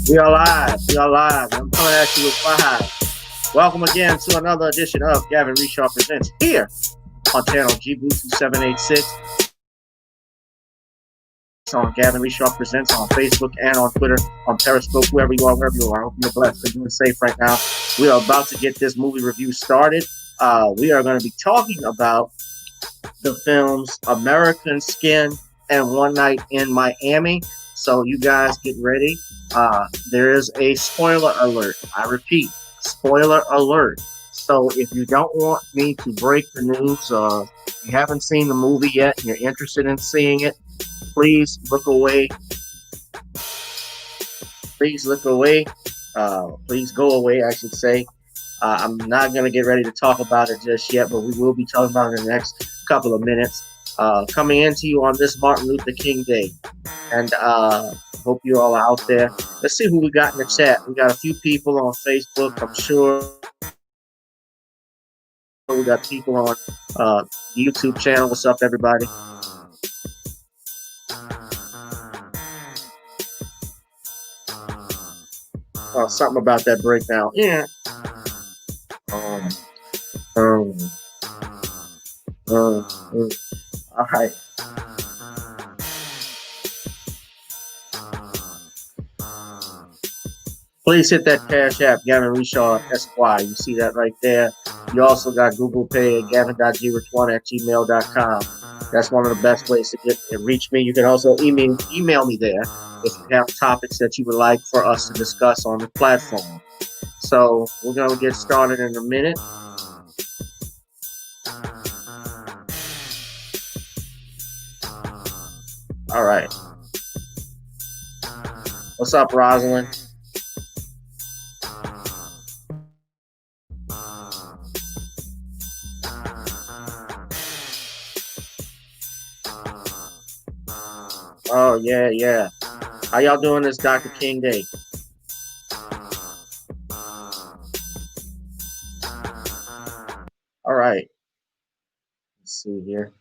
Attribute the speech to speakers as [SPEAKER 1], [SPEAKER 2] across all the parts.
[SPEAKER 1] We are live. We are live. I'm coming at you with five. Welcome again to another edition of Gavin Reshaw Presents here on channel G Bluetooth 786 on Gavin Reshaw Presents on Facebook and on Twitter, on Periscope, wherever you are. I hope you're blessed and doing safe right now. We are about to get this movie review started. We are going to be talking about the films American Skin and One Night in Miami. So you guys get ready. There is a spoiler alert. I repeat, spoiler alert. So if you don't want me to break the news, you haven't seen the movie yet, and you're interested in seeing it, please look away. Please look away. Please go away, I should say. I'm not going to get ready to talk about it just yet, but we will be talking about it in the next couple of minutes. Coming into you on this Martin Luther King Day. And hope you all are out there. Let's see who we got in the chat. We got a few people on Facebook, I'm sure. We got people on YouTube channel. What's up, everybody? Something about that breakdown. Yeah. Um, um, all right. Please hit that Cash App, Gavin Reshaw Esquire. You see that right there. You also got Google Pay at gavin.grich1@gmail.com. That's one of the best ways to get and reach me. You can also email me there if you have topics that you would like for us to discuss on the platform. So we're going to get started in a minute. All right. What's up, Rosalind? Oh, yeah, yeah. How y'all doing this Dr. King Day? All right. Let's see here.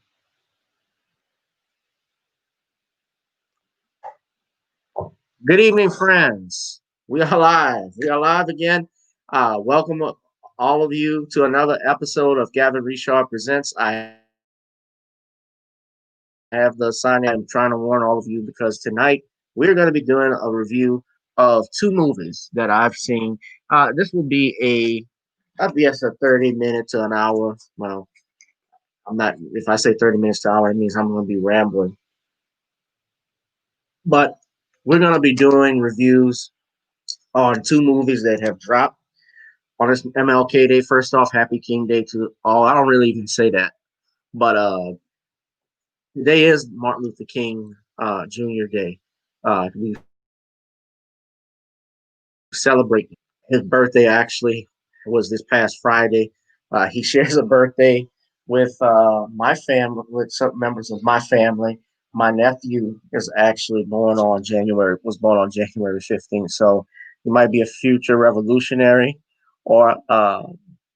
[SPEAKER 1] Good evening, friends. We are live. We are live again. Welcome all of you to another episode of Gavin Reshaw Presents. I have the sign. I'm trying to warn all of you because tonight we're going to be doing a review of two movies that I've seen. This will be I guess, a 30 minutes to an hour. Well, I'm not, if I say 30 minutes to an hour, it means I'm going to be rambling. But we're going to be doing reviews on two movies that have dropped on this MLK Day. First off, Happy King Day to all. I don't really even say that, but today is Martin Luther King Jr. Day. We celebrate his birthday. Actually, was this past Friday. He shares a birthday with my family, with some members of my family. My nephew is actually was born on January 15th. So he might be a future revolutionary, or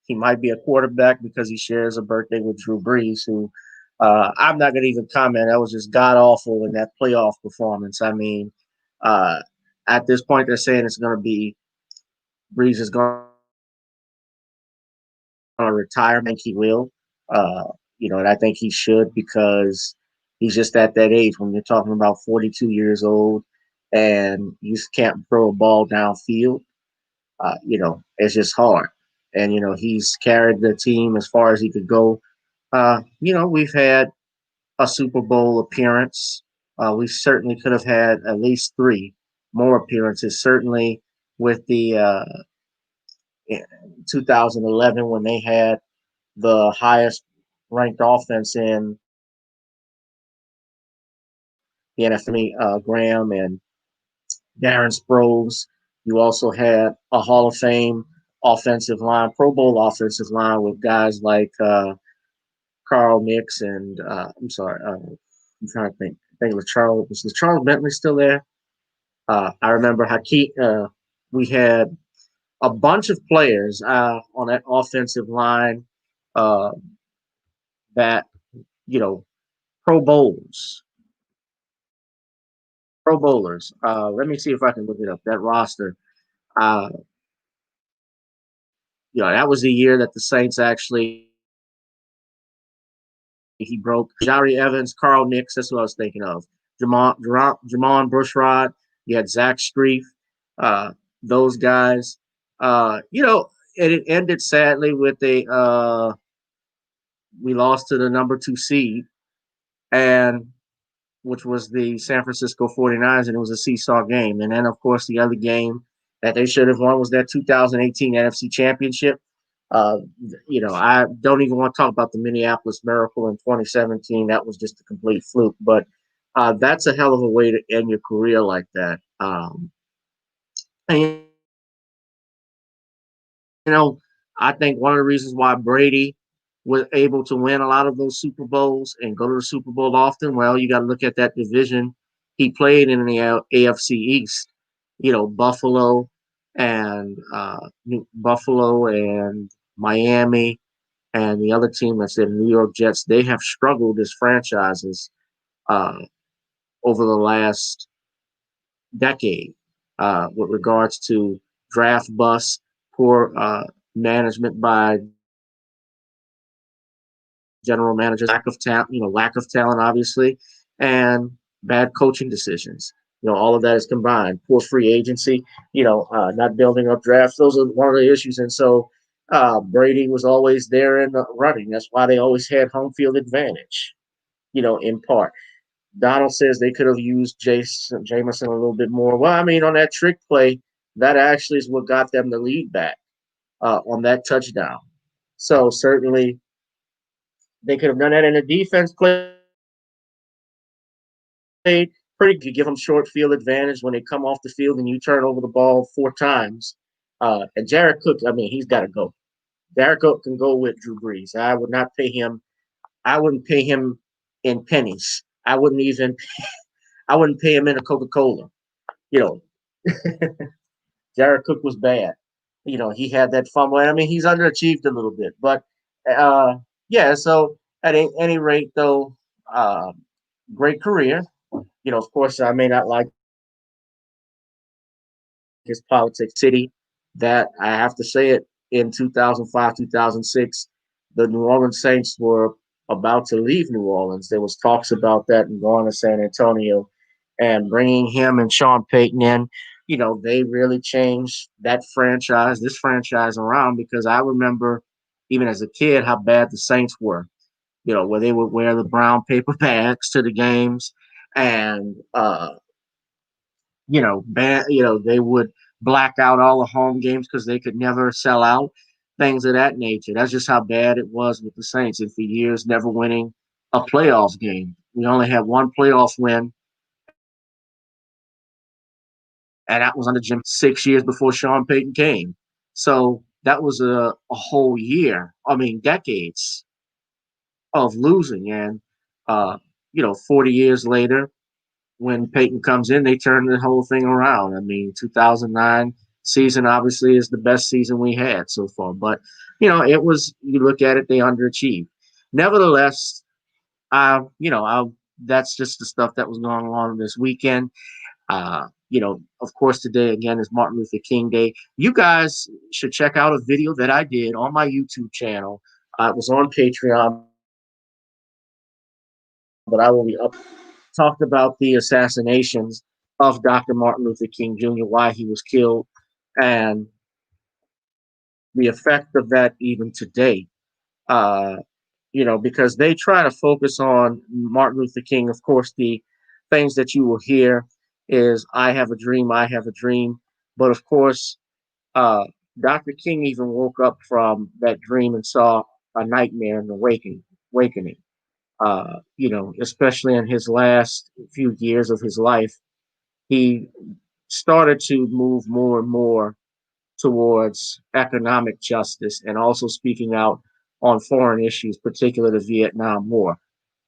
[SPEAKER 1] he might be a quarterback because he shares a birthday with Drew Brees, who I'm not going to even comment. That was just god awful in that playoff performance. I mean, uh, at this point, they're saying it's going to be Brees is going to retire. I think he will. Uh, and I think he should because he's just at that age when you're talking about 42 years old and you can't throw a ball downfield. It's just hard. And he's carried the team as far as he could go. We've had a Super Bowl appearance. We certainly could have had at least three more appearances. Certainly with the 2011 when they had the highest ranked offense in the NFL, Graham and Darren Sproles. You also had a Hall of Fame offensive line, Pro Bowl offensive line with guys like Carl Nix and I'm trying to think. I think was Charles Bentley still there? I remember we had a bunch of players on that offensive line uh, that, you know, Pro Bowls, Pro Bowlers. Let me see if I can look it up. That roster. Uh, that was the year that the Saints actually he broke Jari Evans, Carl Nix. That's what I was thinking of. Jamon Bushrod. You had Zach Streif. Uh, those guys. And it ended sadly with a we lost to the number 2 seed, and which was the San Francisco 49ers, and it was a seesaw game. And then, of course, the other game that they should have won was that 2018 NFC Championship. Uh, I don't even want to talk about the Minneapolis Miracle in 2017. That was just a complete fluke. But that's a hell of a way to end your career like that. And, you know, I think one of the reasons why Brady was able to win a lot of those Super Bowls and go to the Super Bowl often, well, you got to look at that division he played in the AFC East. Buffalo and Buffalo and Miami and the other team that's in New York Jets. They have struggled as franchises uh, over the last decade with regards to draft busts, poor management by general managers, lack of talent, obviously, and bad coaching decisions. All of that is combined. Poor free agency. Not building up drafts. Those are one of the issues. And so Brady was always there in the running. That's why they always had home field advantage. In part. Donald says they could have used Jameson a little bit more. Well, I mean, on that trick play, that actually is what got them the lead back on that touchdown. So certainly they could have done that. And the defense played pretty good. Give them short field advantage when they come off the field and you turn over the ball 4 times. And Jared Cook, I mean, he's got to go. Jared Cook can go with Drew Brees. I would not pay him. I wouldn't pay him in pennies. I wouldn't pay him in a Coca Cola. You know, Jared Cook was bad. He had that fumble. I mean, he's underachieved a little bit, but uh, yeah. So at any rate, though, uh, great career. Of course, I may not like his politics. City that I have to say it in 2005, 2006, the New Orleans Saints were about to leave New Orleans. There was talks about that and going to San Antonio and bringing him and Sean Payton in. They really changed this franchise around because I remember even as a kid how bad the Saints were. Where they would wear the brown paper bags to the games and they would black out all the home games because they could never sell out, things of that nature. That's just how bad it was with the Saints. And for years, never winning a playoff game. We only had one playoff win, and that was under Jim 6 years before Sean Payton came. So that was a whole year. I mean, decades of losing. And, 40 years later, when Peyton comes in, they turn the whole thing around. I mean, 2009 season obviously is the best season we had so far. But, it was, you look at it, they underachieved. Nevertheless, that's just the stuff that was going on this weekend. Of course, today again is Martin Luther King Day. You guys should check out a video that I did on my YouTube channel. It was on Patreon, but I will be up. Talked about the assassinations of Dr. Martin Luther King Jr., why he was killed, and the effect of that even today. Uh, because they try to focus on Martin Luther King. Of course, the things that you will hear is "I have a dream, I have a dream," but of course, uh, Dr. King even woke up from that dream and saw a nightmare in the awakening. Especially in his last few years of his life, he started to move more and more towards economic justice and also speaking out on foreign issues, particularly the Vietnam War.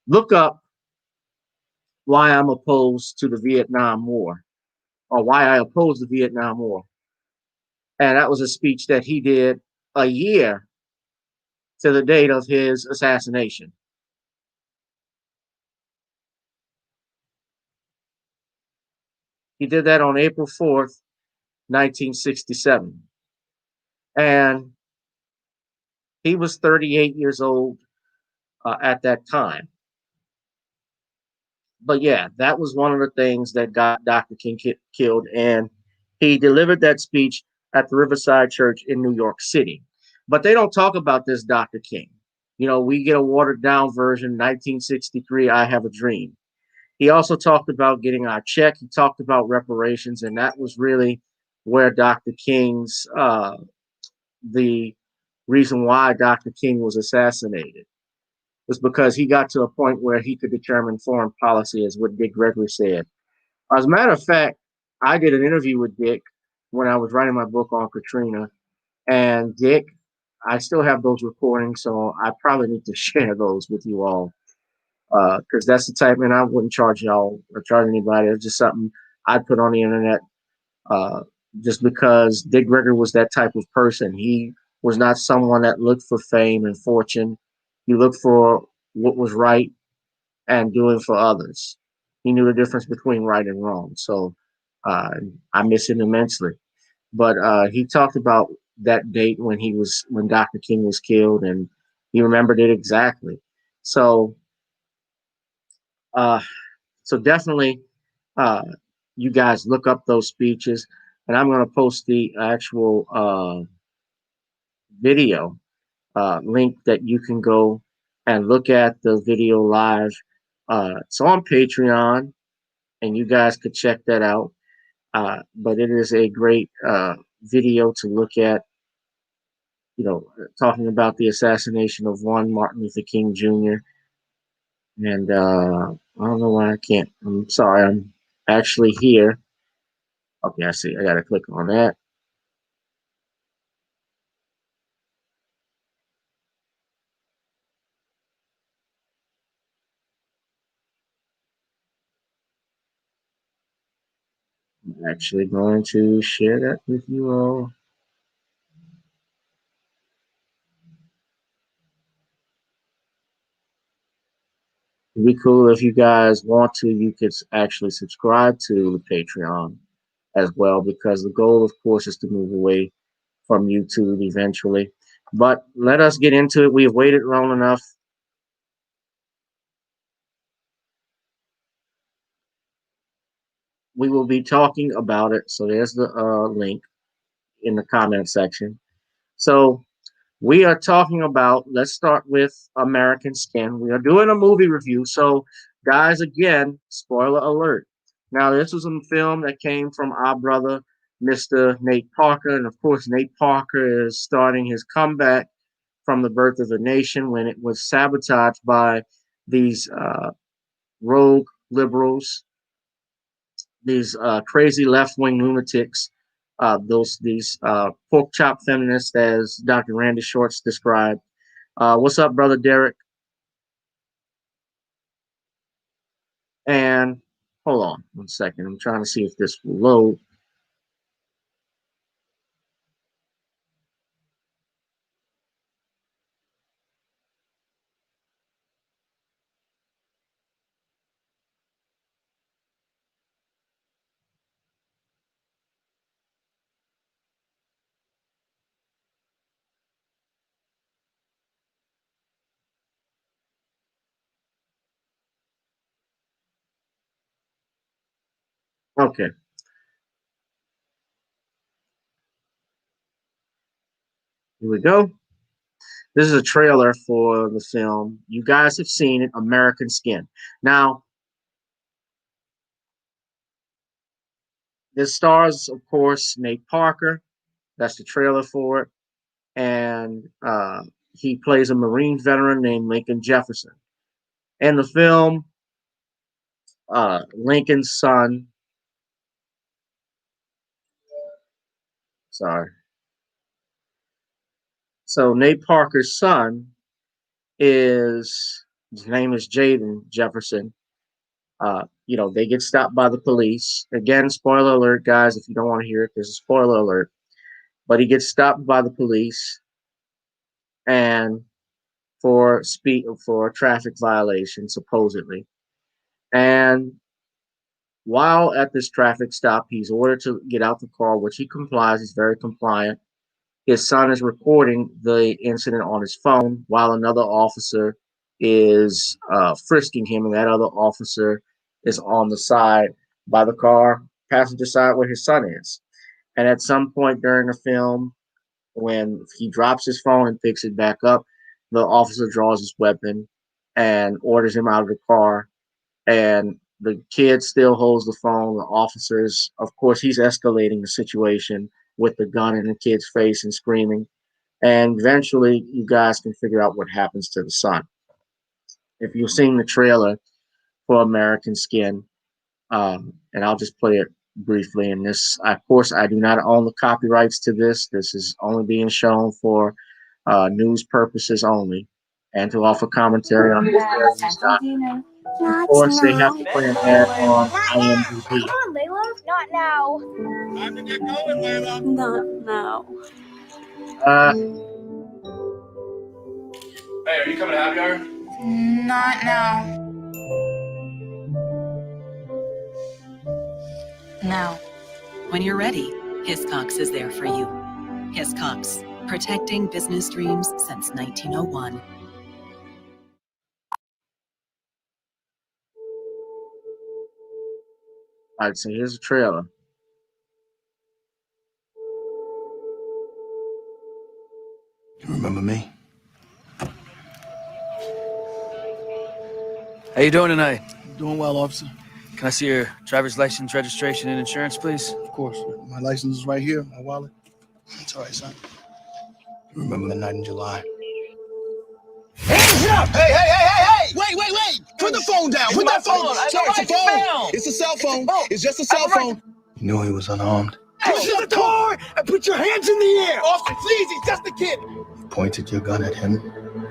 [SPEAKER 1] Look up why I'm opposed to the Vietnam War or why I oppose the Vietnam War. And that was a speech that he did a year to the date of his assassination. He did that on April 4th, 1967. And he was 38 years old at that time. But yeah, that was one of the things that got Dr. King killed. And he delivered that speech at the Riverside Church in New York City. But they don't talk about this Dr. King. You know, we get a watered down version, 1963, I Have a Dream. He also talked about getting our check. He talked about reparations. And that was really where Dr. King's, the reason why Dr. King was assassinated was because he got to a point where he could determine foreign policy, as what Dick Gregory said. As a matter of fact, I did an interview with Dick when I was writing my book on Katrina, and Dick, I still have those recordings, so I probably need to share those with you all because that's the type, and I wouldn't charge y'all or charge anybody. It's just something I'd put on the internet uh, just because Dick Gregory was that type of person. He was not someone that looked for fame and fortune. He looked for what was right and doing for others. He knew the difference between right and wrong. So uh, I miss him immensely. But he talked about that date when Dr. King was killed, and he remembered it exactly. So uh, so definitely, uh, you guys look up those speeches, and I'm going to post the actual video link that you can go and look at the video live. It's on Patreon, and you guys could check that out. But it is a great video to look at, you know, talking about the assassination of one Martin Luther King Jr. And I don't know why I can't. I'm sorry. I'm actually here. Okay, I see. I got to click on that. I'm actually going to share that with you all. It'd be cool if you guys want to. You could actually subscribe to the Patreon as well, because the goal, of course, is to move away from YouTube eventually. But let us get into it. We have waited long enough. We will be talking about it. So there's the link in the comment section. So we are talking about, let's start with American Skin. We are doing a movie review. So, guys, again, spoiler alert. Now, this was a film that came from our brother, Mr. Nate Parker. And of course, Nate Parker is starting his comeback from the Birth of a Nation when it was sabotaged by these rogue liberals, these crazy left wing lunatics, these pork chop feminists, as Dr. Randy Shorts described. What's up, brother Derek? And hold on 1 second. I'm trying to see if this will load. Okay, here we go. This is a trailer for the film. You guys have seen it, American Skin. Now, this stars, of course, Nate Parker. That's the trailer for it. And he plays a Marine veteran named Lincoln Jefferson. In the film, Lincoln's son, sorry. So Nate Parker's son his name is Jaden Jefferson. You know, they get stopped by the police. Again, spoiler alert, guys, if you don't want to hear it, there's a spoiler alert. But he gets stopped by the police and for a traffic violation, supposedly. And While at this traffic stop, he's ordered to get out the car, which he complies. He's very compliant. His son is recording the incident on his phone while another officer is frisking him, and that other officer is on the side by the car, passenger side where his son is. And at some point during the film, when he drops his phone and picks it back up, the officer draws his weapon and orders him out of the car. And the kid still holds the phone. The officers, of course, he's escalating the situation with the gun in the kid's face and screaming. And eventually, you guys can figure out what happens to the son. If you've seen the trailer for American Skin, and I'll just play it briefly. In this, of course, I do not own the copyrights to this. This is only being shown for news purposes only, and to offer commentary on this news document. Of course, they have to play an ad on IMDb.
[SPEAKER 2] Come on, Layla. Not now.
[SPEAKER 3] Time to get going, Layla.
[SPEAKER 2] Not now.
[SPEAKER 3] Hey, are you coming to Happy Hour?
[SPEAKER 2] Not now.
[SPEAKER 4] Now, when you're ready, Hiscox is there for you. Hiscox, protecting business dreams since 1901.
[SPEAKER 1] All right, so here's a trailer.
[SPEAKER 5] You remember me?
[SPEAKER 6] How you doing tonight?
[SPEAKER 5] Doing well, officer.
[SPEAKER 6] Can I see your driver's license, registration, and insurance, please?
[SPEAKER 5] Of course. My license is right here, my wallet. It's all right, son. You remember the night in July?
[SPEAKER 3] Hands up!
[SPEAKER 7] Hey! Wait! Put the phone down! Put that phone! Sorry, it's a phone! It's a cell phone! It's just a cell phone!
[SPEAKER 5] You knew he was unarmed.
[SPEAKER 7] Push the door and put your hands in the air! Officer, please, he's just a kid!
[SPEAKER 5] You pointed your gun at him.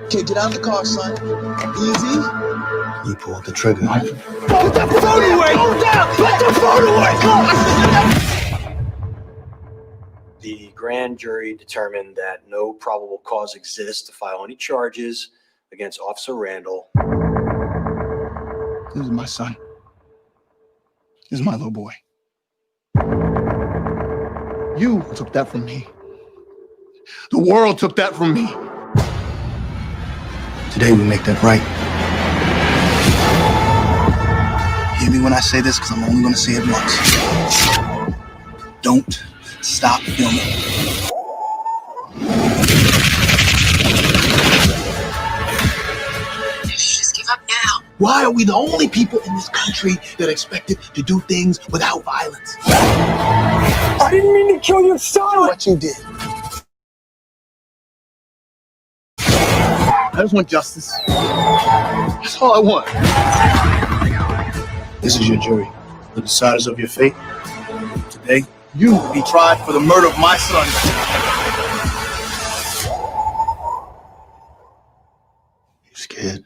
[SPEAKER 7] Kid, get out of the car, son. Easy.
[SPEAKER 5] You pulled the trigger.
[SPEAKER 7] Put the phone away! Put the phone away!
[SPEAKER 8] The grand jury determined that no probable cause exists to file any charges against Officer Randall.
[SPEAKER 5] This is my son. This is my little boy. You took that from me. The world took that from me. Today we make that right. Hear me when I say this, because I'm only going to say it once. Don't stop filming.
[SPEAKER 4] Just give up now.
[SPEAKER 5] Why are we the only people in this country that are expected to do things without violence?
[SPEAKER 7] I didn't mean to kill your son!
[SPEAKER 5] What you did. I just want justice. That's all I want. This is your jury, the deciders of your fate. Today, you will be tried for the murder of my son. You scared?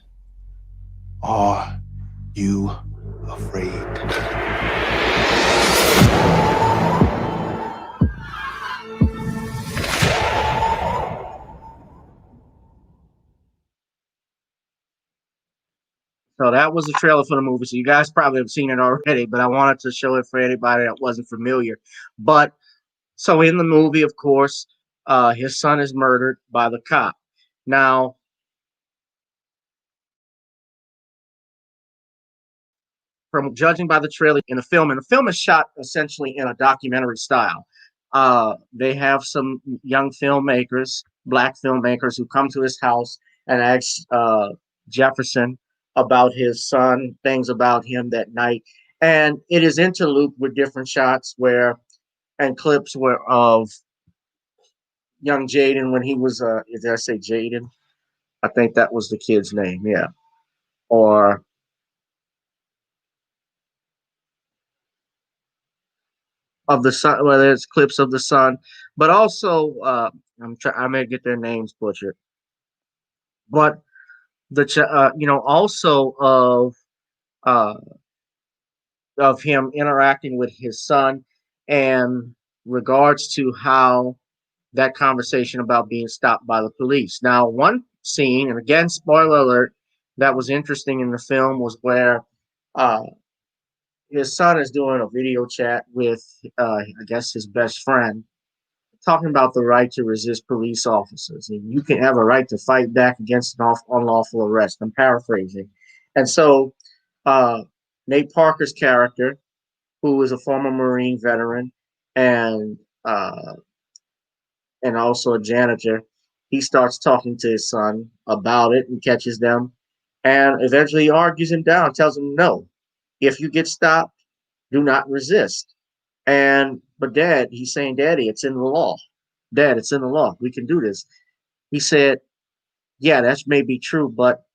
[SPEAKER 5] Are you afraid?
[SPEAKER 1] So that was the trailer for the movie. So you guys probably have seen it already, but I wanted to show it for anybody that wasn't familiar. But so in the movie, of course, his son is murdered by the cop. Now, from judging by the trailer in the film, and the film is shot essentially in a documentary style. They have some young filmmakers, black filmmakers, who come to his house and ask Jefferson about his son, things about him that night. And it is interlooped with different shots where and clips where of young Jaden when he was did I say Jaden? I think that was the kid's name, yeah. Or of the son, whether it's clips of the son, but also I may get their names butchered, but also uh of him interacting with his son and regards to how that conversation about being stopped by the police. Now, one scene, and again, spoiler alert, that was interesting in the film was where his son is doing a video chat with, I guess, his best friend, talking about the right to resist police officers. And you can have a right to fight back against an unlawful arrest. I'm paraphrasing. And so uh, Nate Parker's character, who is a former Marine veteran and uh, and also a janitor, he starts talking to his son about it and catches them, and eventually he argues him down, tells him no. If you get stopped, do not resist. And but dad, he's saying, Daddy, it's in the law. Dad, it's in the law. We can do this. He said, yeah, that may be true, but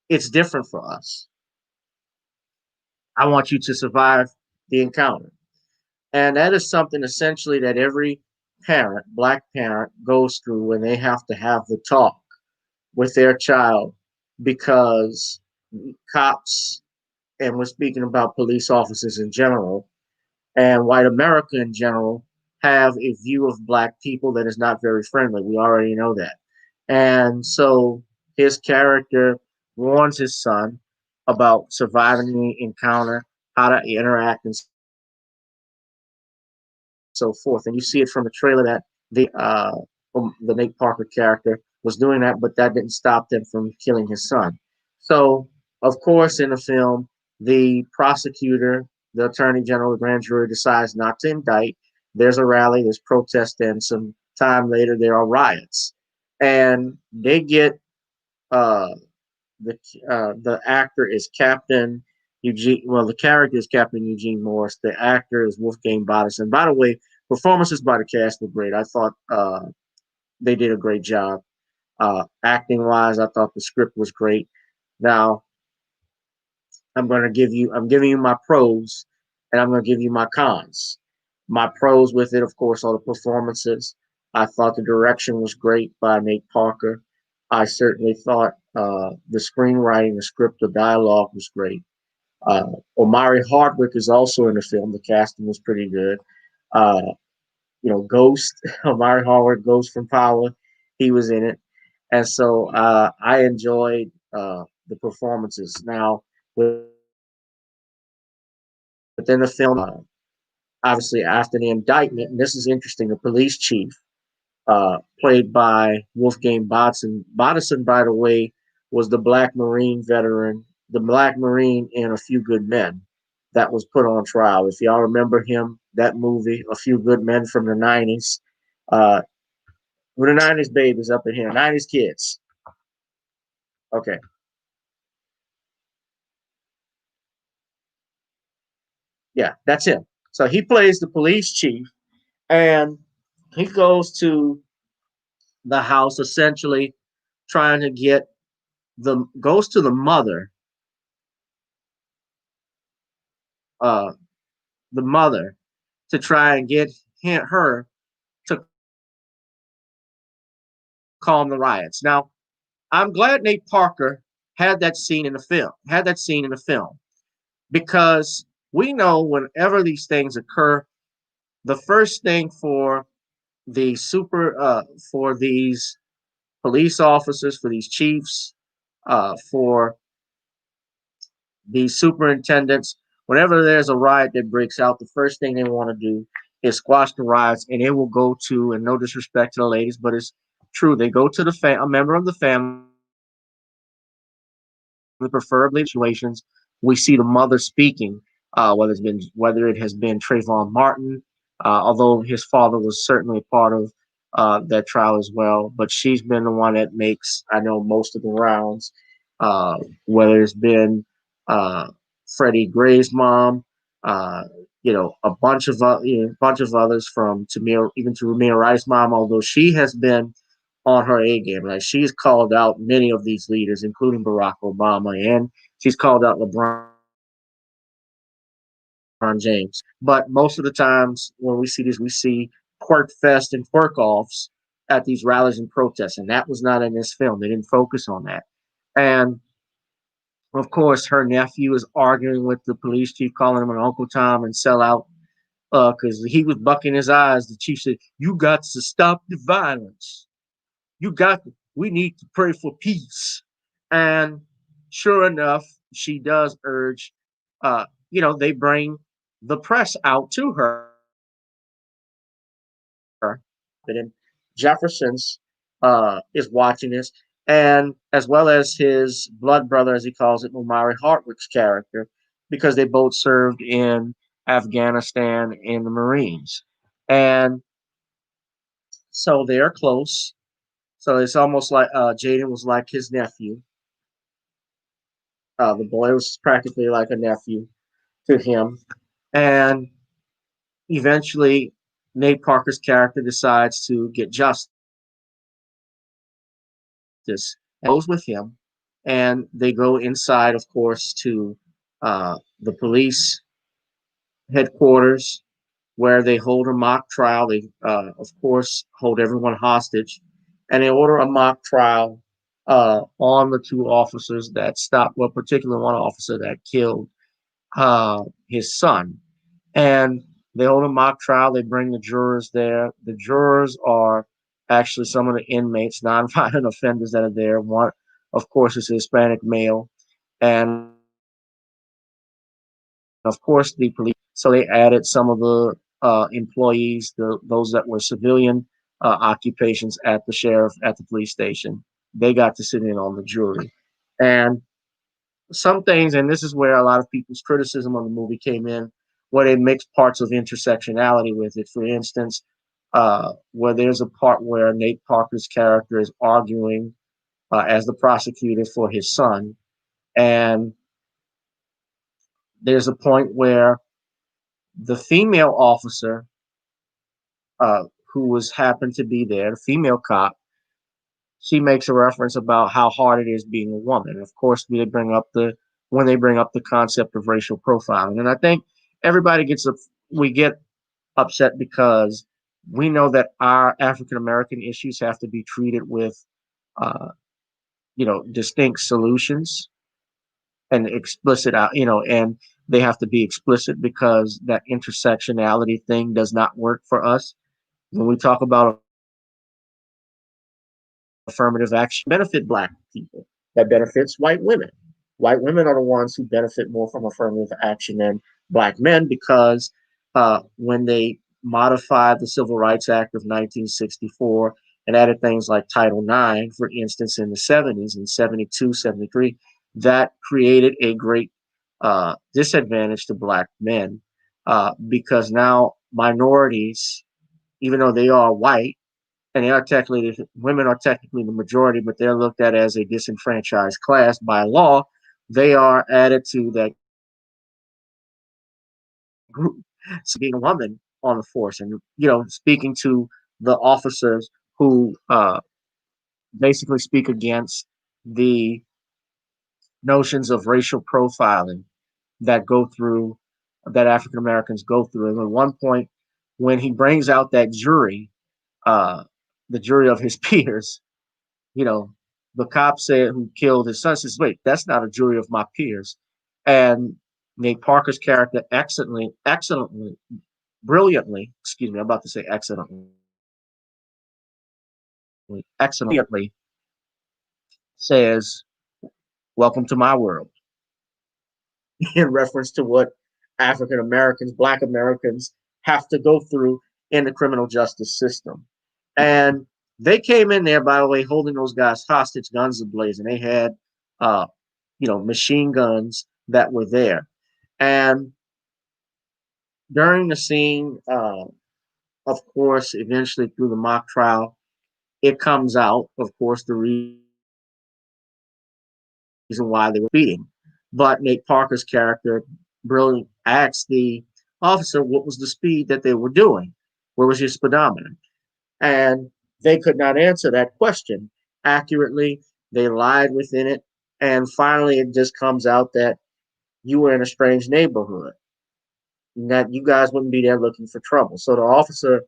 [SPEAKER 1] it's different for us. I want you to survive the encounter. And that is something essentially that every parent, black parent, goes through when they have to have the talk with their child, because cops, and we're speaking about police officers in general, and white America in general, have a view of black people that is not very friendly. We already know that. And so his character warns his son about surviving the encounter, how to interact, and so forth. And you see it from the trailer that the Nate Parker character was doing that, but that didn't stop them from killing his son. So, of course, in the film, the prosecutor, the attorney general, the grand jury decides not to indict. There's a rally, there's protest, and some time later there are riots, and they get uh, the actor is Captain Eugene. Well, the character is Captain Eugene Morris. The actor is Wolfgang Bodison. By the way, performances by the cast were great. I thought they did a great job. Acting wise, I thought the script was great. Now, I'm giving you my pros, and I'm going to give you my cons. My pros with it, of course, are the performances. I thought the direction was great by Nate Parker. I certainly thought the screenwriting, the script, the dialogue was great. Omari Hardwick is also in the film. The casting was pretty good. Uh, Ghost, Omari Hardwick, Ghost from Power, he was in it. And so I enjoyed the performances. Now, within the film, obviously after the indictment, and this is interesting, the police chief, played by Wolfgang Bodson. Bodson, by the way, was the Black Marine veteran, the Black Marine in A Few Good Men that was put on trial. If y'all remember him, that movie, A Few Good Men from the 90s. We're the 90s babies up in here, 90s kids. Okay. Yeah, that's him. So he plays the police chief, and he goes to the house essentially trying to get goes to the mother, uh, the mother, to try and get her to calm the riots. Now, I'm glad Nate Parker had that scene in the film, because we know whenever these things occur, the first thing for the for these police officers, for these chiefs, for these superintendents, whenever there's a riot that breaks out, the first thing they want to do is squash the riots, and they will go to, and no disrespect to the ladies, but it's true, they go to a member of the family, preferably situations we see the mother speaking, whether it has been Trayvon Martin, although his father was certainly a part of that trial as well. But she's been the one that makes, I know, most of the rounds. Whether it's been Freddie Gray's mom, uh, a bunch of others, from Tamir, even to Ramir Rice's mom, although she has been on her A game. Like, she's called out many of these leaders, including Barack Obama, and she's called out James. But most of the times when we see this, we see quirk fest and quirk offs at these rallies and protests, and that was not in this film. They didn't focus on that. And of course, her nephew is arguing with the police chief, calling him an Uncle Tom and sell out because he was bucking his eyes. The chief said, "You got to stop the violence. We need to pray for peace." And sure enough, she does urge, they bring the press out to her. And Jefferson's is watching this, and as well as his blood brother, as he calls it, Umari Hartwick's character, because they both served in Afghanistan in the Marines. And so they're close. So it's almost like Jaden was like his nephew. The boy was practically like a nephew to him. And eventually, Nate Parker's character decides to get justice and goes with him. And they go inside, of course, to the police headquarters where they hold a mock trial. They, of course, hold everyone hostage, and they order a mock trial on the two officers that stopped, well, particularly one officer that killed his son. And they hold a mock trial. They bring the jurors there. The jurors are actually some of the inmates, nonviolent offenders that are there. One, of course, is a Hispanic male, and of course the police. So they added some of the employees, those that were civilian occupations at the sheriff at the police station. They got to sit in on the jury, and some things, and this is where a lot of people's criticism of the movie came in, where they mixed parts of intersectionality with it. For instance, where there's a part where Nate Parker's character is arguing as the prosecutor for his son, and there's a point where the female officer who was happened to be there, the female cop, she makes a reference about how hard it is being a woman. And of course, when they bring up the concept of racial profiling, and I think everybody we get upset because we know that our African American issues have to be treated with uh, distinct solutions and explicit out, and they have to be explicit because that intersectionality thing does not work for us. When we talk about affirmative action benefit black people, that benefits white women. White women are the ones who benefit more from affirmative action than black men because when they modified the Civil Rights Act of 1964 and added things like Title IX, for instance, in the 70s, in 72, 73, that created a great disadvantage to black men because now minorities, even though they are white, and women are technically the majority, but they're looked at as a disenfranchised class by law. They are added to that group. So being a woman on the force, and speaking to the officers who basically speak against the notions of racial profiling that go through that African Americans go through. And at one point, when he brings out that jury, the jury of his peers, you know, the cop said who killed his son says, wait, that's not a jury of my peers. And Nate Parker's character excellently, brilliantly, excuse me, I'm about to say excellently says, welcome to my world, in reference to what African Americans, Black Americans have to go through in the criminal justice system. And they came in there, by the way, holding those guys hostage, guns ablazing. They had, uh, machine guns that were there. And during the scene, of course, eventually through the mock trial, it comes out, of course, the reason why they were beating. But Nate Parker's character brilliantly asked the officer what was the speed that they were doing. Where was your speedometer? And they could not answer that question accurately. They lied within it. And finally, it just comes out that you were in a strange neighborhood, and that you guys wouldn't be there looking for trouble. So the officer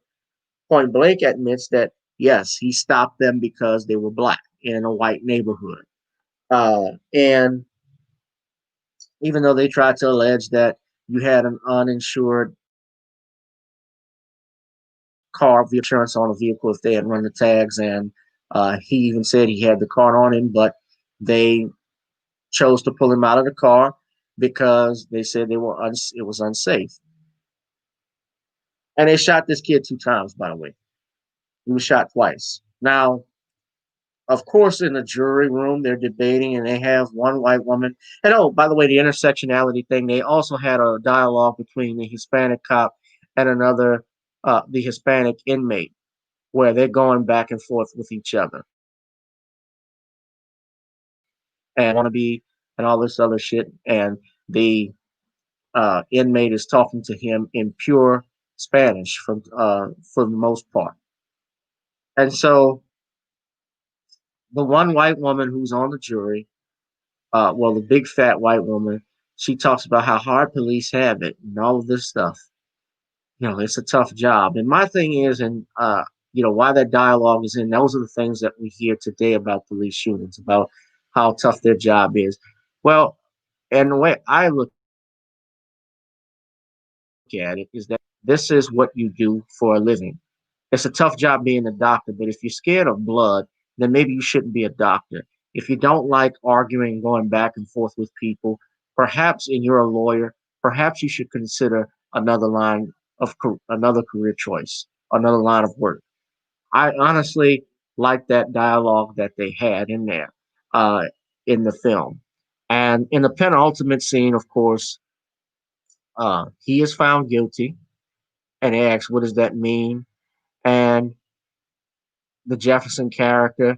[SPEAKER 1] point blank admits that, yes, he stopped them because they were black in a white neighborhood. And even though they tried to allege that you had an uninsured car insurance on a vehicle if they had run the tags, and he even said he had the card on him, but they chose to pull him out of the car. because they said it was unsafe. And they shot this kid 2 times, by the way. He was shot twice. Now, of course, in the jury room, they're debating, and they have one white woman. And oh, by the way, the intersectionality thing, they also had a dialogue between the Hispanic cop and the Hispanic inmate, where they're going back and forth with each other and want to be and all this other shit. And the inmate is talking to him in pure Spanish for the most part. And so the one white woman who's on the jury, well, the big fat white woman, she talks about how hard police have it and all of this stuff. It's a tough job. And my thing is, and why that dialogue is in, those are the things that we hear today about police shootings, about how tough their job is. Well, and the way I look at it is that this is what you do for a living. It's a tough job being a doctor, but if you're scared of blood, then maybe you shouldn't be a doctor. If you don't like arguing, going back and forth with people, perhaps, and you're a lawyer, perhaps you should consider another career choice, another line of work. I honestly like that dialogue that they had in there, uh, in the film. And in the penultimate scene, of course, he is found guilty, and they ask, what does that mean? And the Jefferson character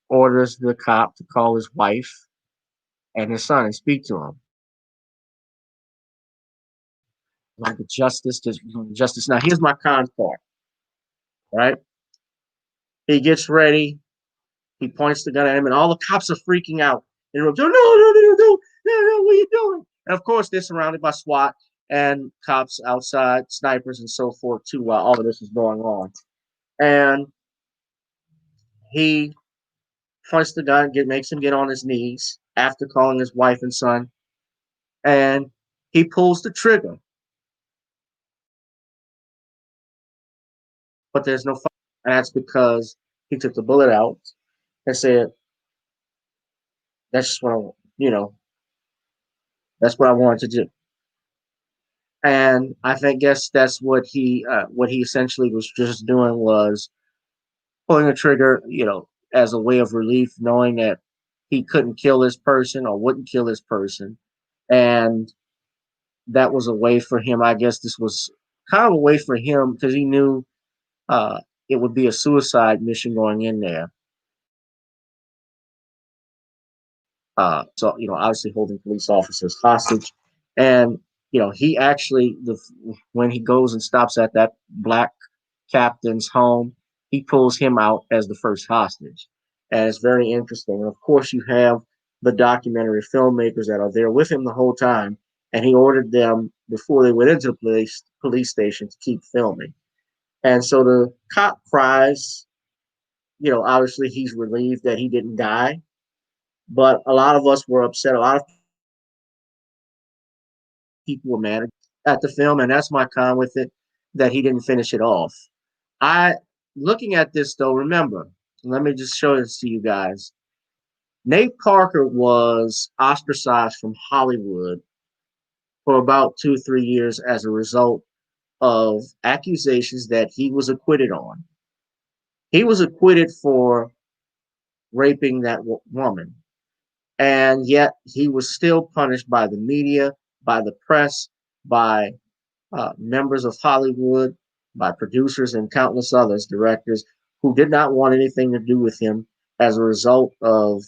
[SPEAKER 1] orders the cop to call his wife and his son and speak to him. Like the justice. Now, here's my con part, right? He gets ready. He points the gun at him, and all the cops are freaking out. And they're going, no, no, no, no, no, no, no, what are you doing? And of course, they're surrounded by SWAT and cops outside, snipers, and so forth, too, while all of this is going on. And he points the gun, makes him get on his knees after calling his wife and son, and he pulls the trigger. But there's no fire. And that's because he took the bullet out and said, that's just that's what I wanted to do. And guess that's what he essentially was just doing, was pulling the trigger, as a way of relief, knowing that he couldn't kill this person or wouldn't kill this person. And that was a way for him. I guess this was kind of a way for him because he knew uh, it would be a suicide mission going in there. So obviously holding police officers hostage, and he actually when he goes and stops at that black captain's home, he pulls him out as the first hostage, and it's very interesting. And of course, you have the documentary filmmakers that are there with him the whole time, and he ordered them before they went into the police station to keep filming. And so the cop cries. Obviously he's relieved that he didn't die, but a lot of us were upset. A lot of people were mad at the film, and that's my con with it, that he didn't finish it off. I Looking at this though, remember, let me just show this to you guys. Nate Parker was ostracized from Hollywood for about 2 or 3 years as a result of accusations that he was acquitted on. He was acquitted for raping that woman, and yet he was still punished by the media, by the press, by members of Hollywood, by producers, and countless others, directors, who did not want anything to do with him as a result of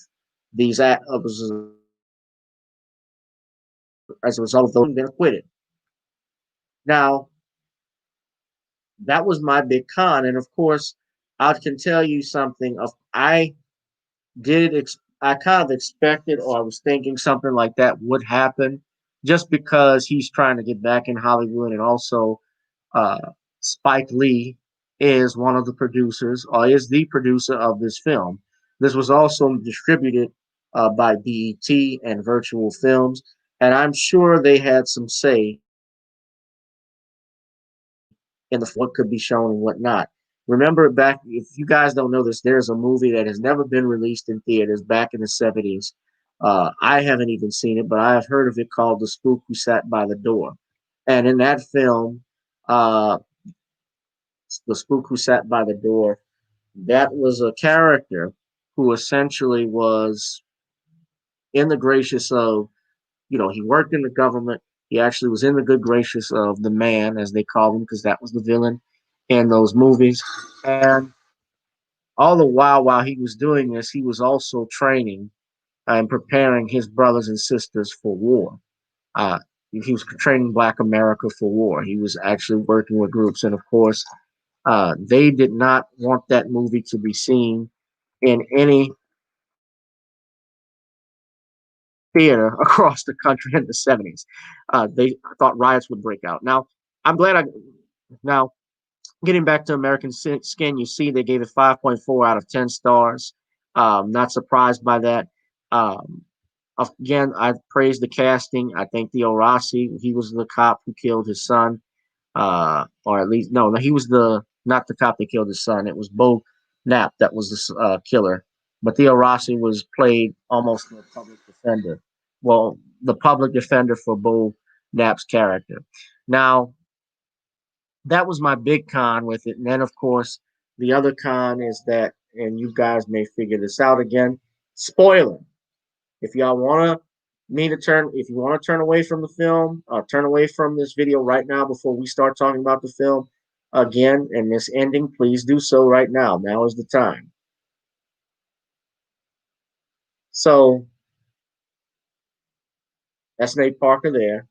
[SPEAKER 1] these as a result of those being acquitted. Now, that was my big con, and of course, I can tell you something. I kind of expected, or I was thinking something like that would happen, just because he's trying to get back in Hollywood, and also uh, Spike Lee is one of the producers, or is the producer of this film. This was also distributed by BET and Virtual Films, and I'm sure they had some say in what could be shown and what not. Remember back, if you guys don't know this, there's a movie that has never been released in theaters back in the 70s, I haven't even seen it, but I have heard of it called The Spook Who Sat by the Door. And in that film, uh, The Spook Who Sat by the Door, that was a character who essentially was in the gracious of, he worked in the government. He actually was in the good gracious of the man, as they call him, because that was the villain in those movies. And all the while he was doing this, he was also training and preparing his brothers and sisters for war. Uh, he was training Black America for war. He was actually working with groups, and of course, they did not want that movie to be seen in any theater across the country in the 70s. They thought riots would break out. Now, I'm glad I. Now, getting back to American Skin, you see they gave it 5.4 out of 10 stars. Not surprised by that. Um, Again, I praise the casting. I think Theo Rossi, he was the cop who killed his son. Or at least, no, he was not the cop that killed his son. It was Bo Knapp that was the killer. But Theo Rossi was played almost a public defender. Well, the public defender for Bo Knapp's character. Now, that was my big con with it. And then, of course, the other con is that, and you guys may figure this out again, spoiling. If y'all want if you want to turn away from the film, turn away from this video right now before we start talking about the film again and this ending, please do so right now. Now is the time. So that's Nate Parker there.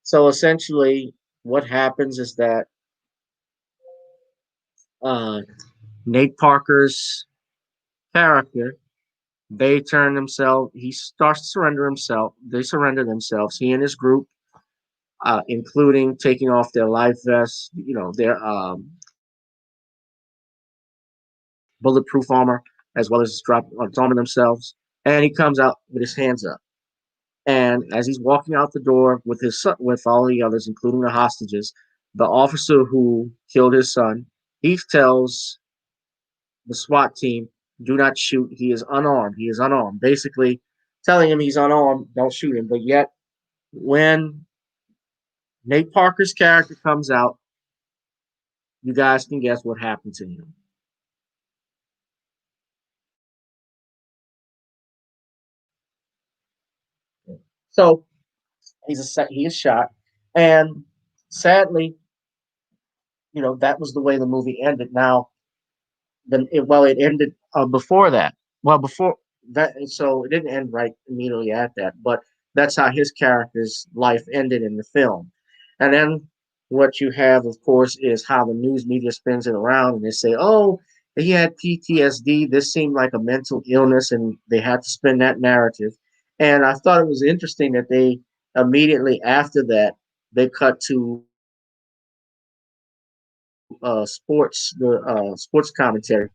[SPEAKER 1] So essentially, what happens is that uh, Nate Parker's character, he starts to surrender himself. They surrender themselves. He and his group, including taking off their life vests, their bulletproof armor, as well as arming themselves. And he comes out with his hands up. And as he's walking out the door with his son, with all the others, including the hostages, the officer who killed his son, he tells the SWAT team, "Do not shoot. He is unarmed. He is unarmed." Basically, telling him he's unarmed, don't shoot him. But yet, when Nate Parker's character comes out, you guys can guess what happened to him. So he is shot, and sadly, that was the way the movie ended. Now, it ended before that. Well, before that, so it didn't end right immediately at that, but that's how his character's life ended in the film. And then what you have, of course, is how the news media spins it around, and they say, "Oh, he had PTSD. This seemed like a mental illness," and they had to spin that narrative. And I thought it was interesting that they immediately after that they cut to sports commentary,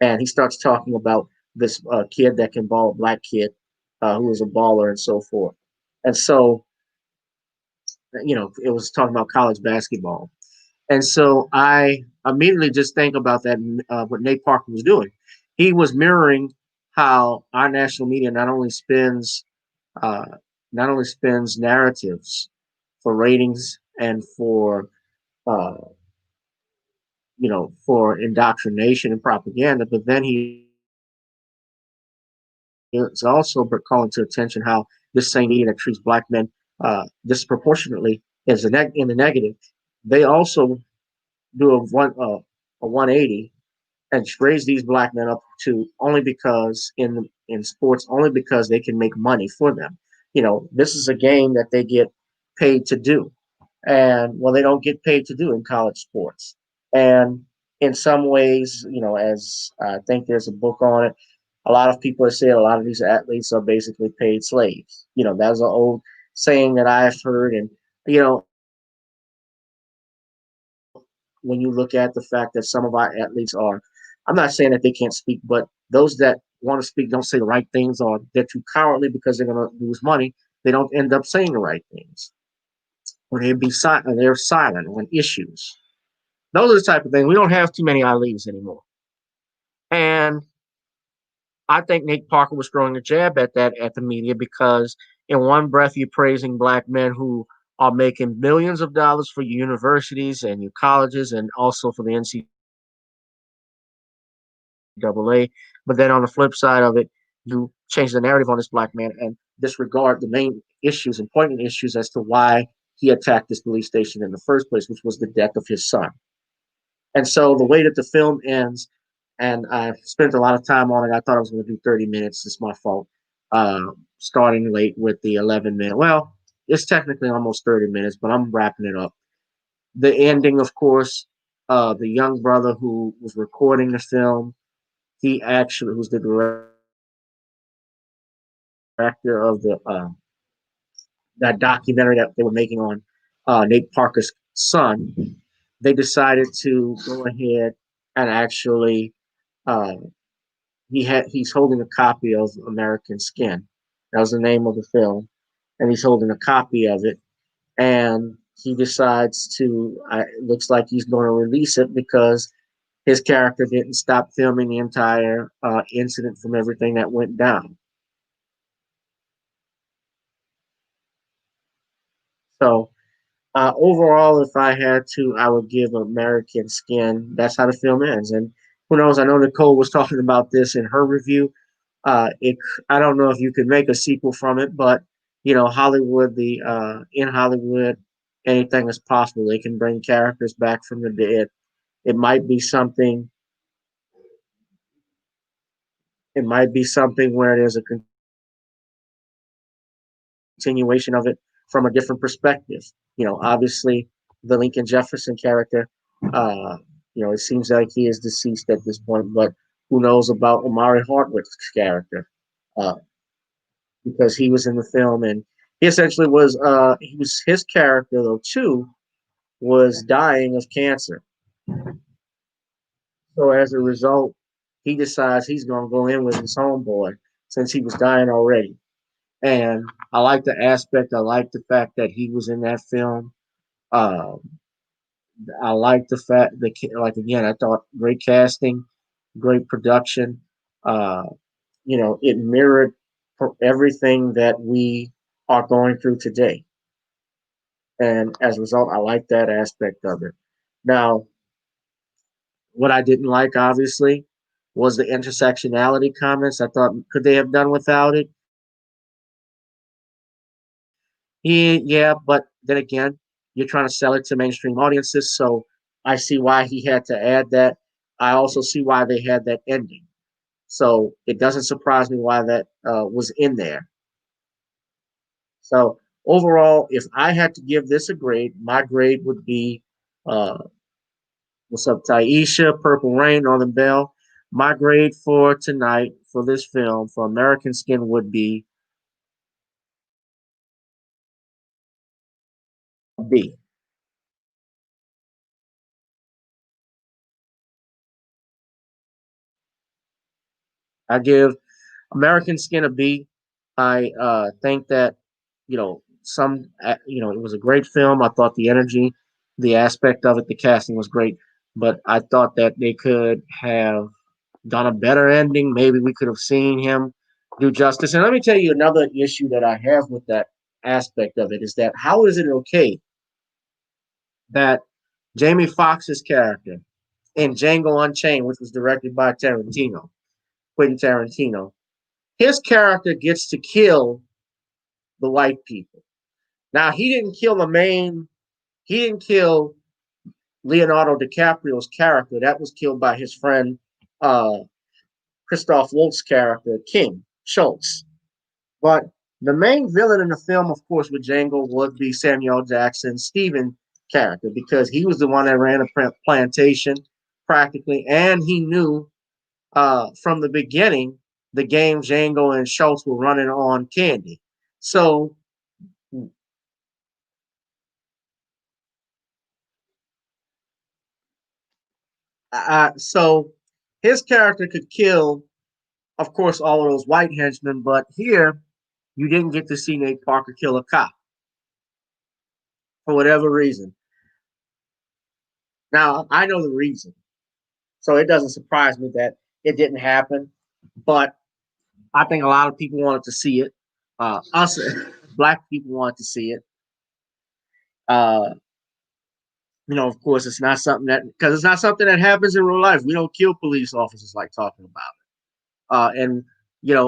[SPEAKER 1] and he starts talking about this kid that can ball, a black kid who is a baller and so forth. And so, it was talking about college basketball. And so I immediately just think about that, what Nate Parker was doing. He was mirroring how our national media uh, not only spins narratives for ratings and uh, for indoctrination and propaganda, but then he is also calling to attention how this same media that treats black men disproportionately in the negative, they also do a 180 and raise these black men up to only because in sports only because they can make money for them. This is a game that they get paid to do, and well, they don't get paid to do in college sports. And in some ways, as I think there's a book on it, a lot of people have said a lot of these athletes are basically paid slaves. That's an old saying that I've heard, and you know, when you look at the fact that some of our athletes are, I'm not saying that they can't speak, but those that want to speak don't say the right things, or they're too cowardly because they're going to lose money. They don't end up saying the right things, or they're silent on issues. Those are the type of things. We don't have too many Ali's anymore. And I think Nate Parker was throwing a jab at the media because in one breath you're praising black men who are making millions of dollars for your universities and your colleges and also for the NCAA. But then on the flip side of it, you change the narrative on this black man and disregard the main issues and poignant issues as to why he attacked this police station in the first place, which was the death of his son. And so the way that the film ends, and I spent a lot of time on it. I thought I was going to do 30 minutes. It's my fault. Starting late with the 11 minute. Well, it's technically almost 30 minutes, but I'm wrapping it up. The ending, of course, the young brother who was recording the film, he actually who's the director of the that documentary that they were making on Nate Parker's son. They decided to go ahead and actually uh, he's holding a copy of American Skin. That was the name of the film, and he's holding a copy of it. And he decides to. It looks like he's going to release it because his character didn't stop filming the entire incident from everything that went down. So overall, if I had to, I would give American Skin. That's how the film ends. And who knows? I know Nicole was talking about this in her review. It I don't know if you could make a sequel from it, but Hollywood, the in Hollywood, anything is possible. They can bring characters back from the dead. It might be something. It might be something where there's a continuation of it from a different perspective. Obviously, the Lincoln Jefferson character. Uh, it seems like he is deceased at this point, but who knows about Omari Hardwick's character? Uh, because he was in the film and he essentially was his character though too was dying of cancer. So as a result, he decides he's gonna go in with his homeboy since he was dying already. And I like the aspect. I like the fact that he was in that film. Um, I like the fact that, like again, I thought great casting, great production. Uh, it mirrored everything that we are going through today. And as a result, I like that aspect of it. Now, what I didn't like, obviously, was the intersectionality comments. I thought, could they have done without it? Yeah, but then again, you're trying to sell it to mainstream audiences, so I see why he had to add that. I also see why they had that ending. So it doesn't surprise me why that was in there. So overall, if I had to give this a grade, my grade would be uh, what's up, Taisha, Purple Rain, Northern Bell. My grade for tonight for this film for American Skin would be B. I give American Skin a B. I think that it was a great film. I thought the energy, the aspect of it, the casting was great, but I thought that they could have done a better ending. Maybe we could have seen him do justice. And let me tell you another issue that I have with that aspect of it is that how is it okay that Jamie Foxx's character in Django Unchained, which was directed by Quentin Tarantino, his character gets to kill the white people. Now he didn't kill Leonardo DiCaprio's character. That was killed by his friend uh Christoph Waltz's character, King Schultz. But the main villain in the film, of course, with Django would be Samuel Jackson's Stephen character because he was the one that ran a plantation practically, and he knew from the beginning the game Django and Schultz were running on candy. So so his character could kill, of course, all of those white henchmen, but here you didn't get to see Nate Parker kill a cop for whatever reason. Now I know the reason, so it doesn't surprise me that it didn't happen. But I think a lot of people wanted to see it. Us black people wanted to see it. Uh, of course, it's not something that because it's not something that happens in real life. We don't kill police officers like talking about it. And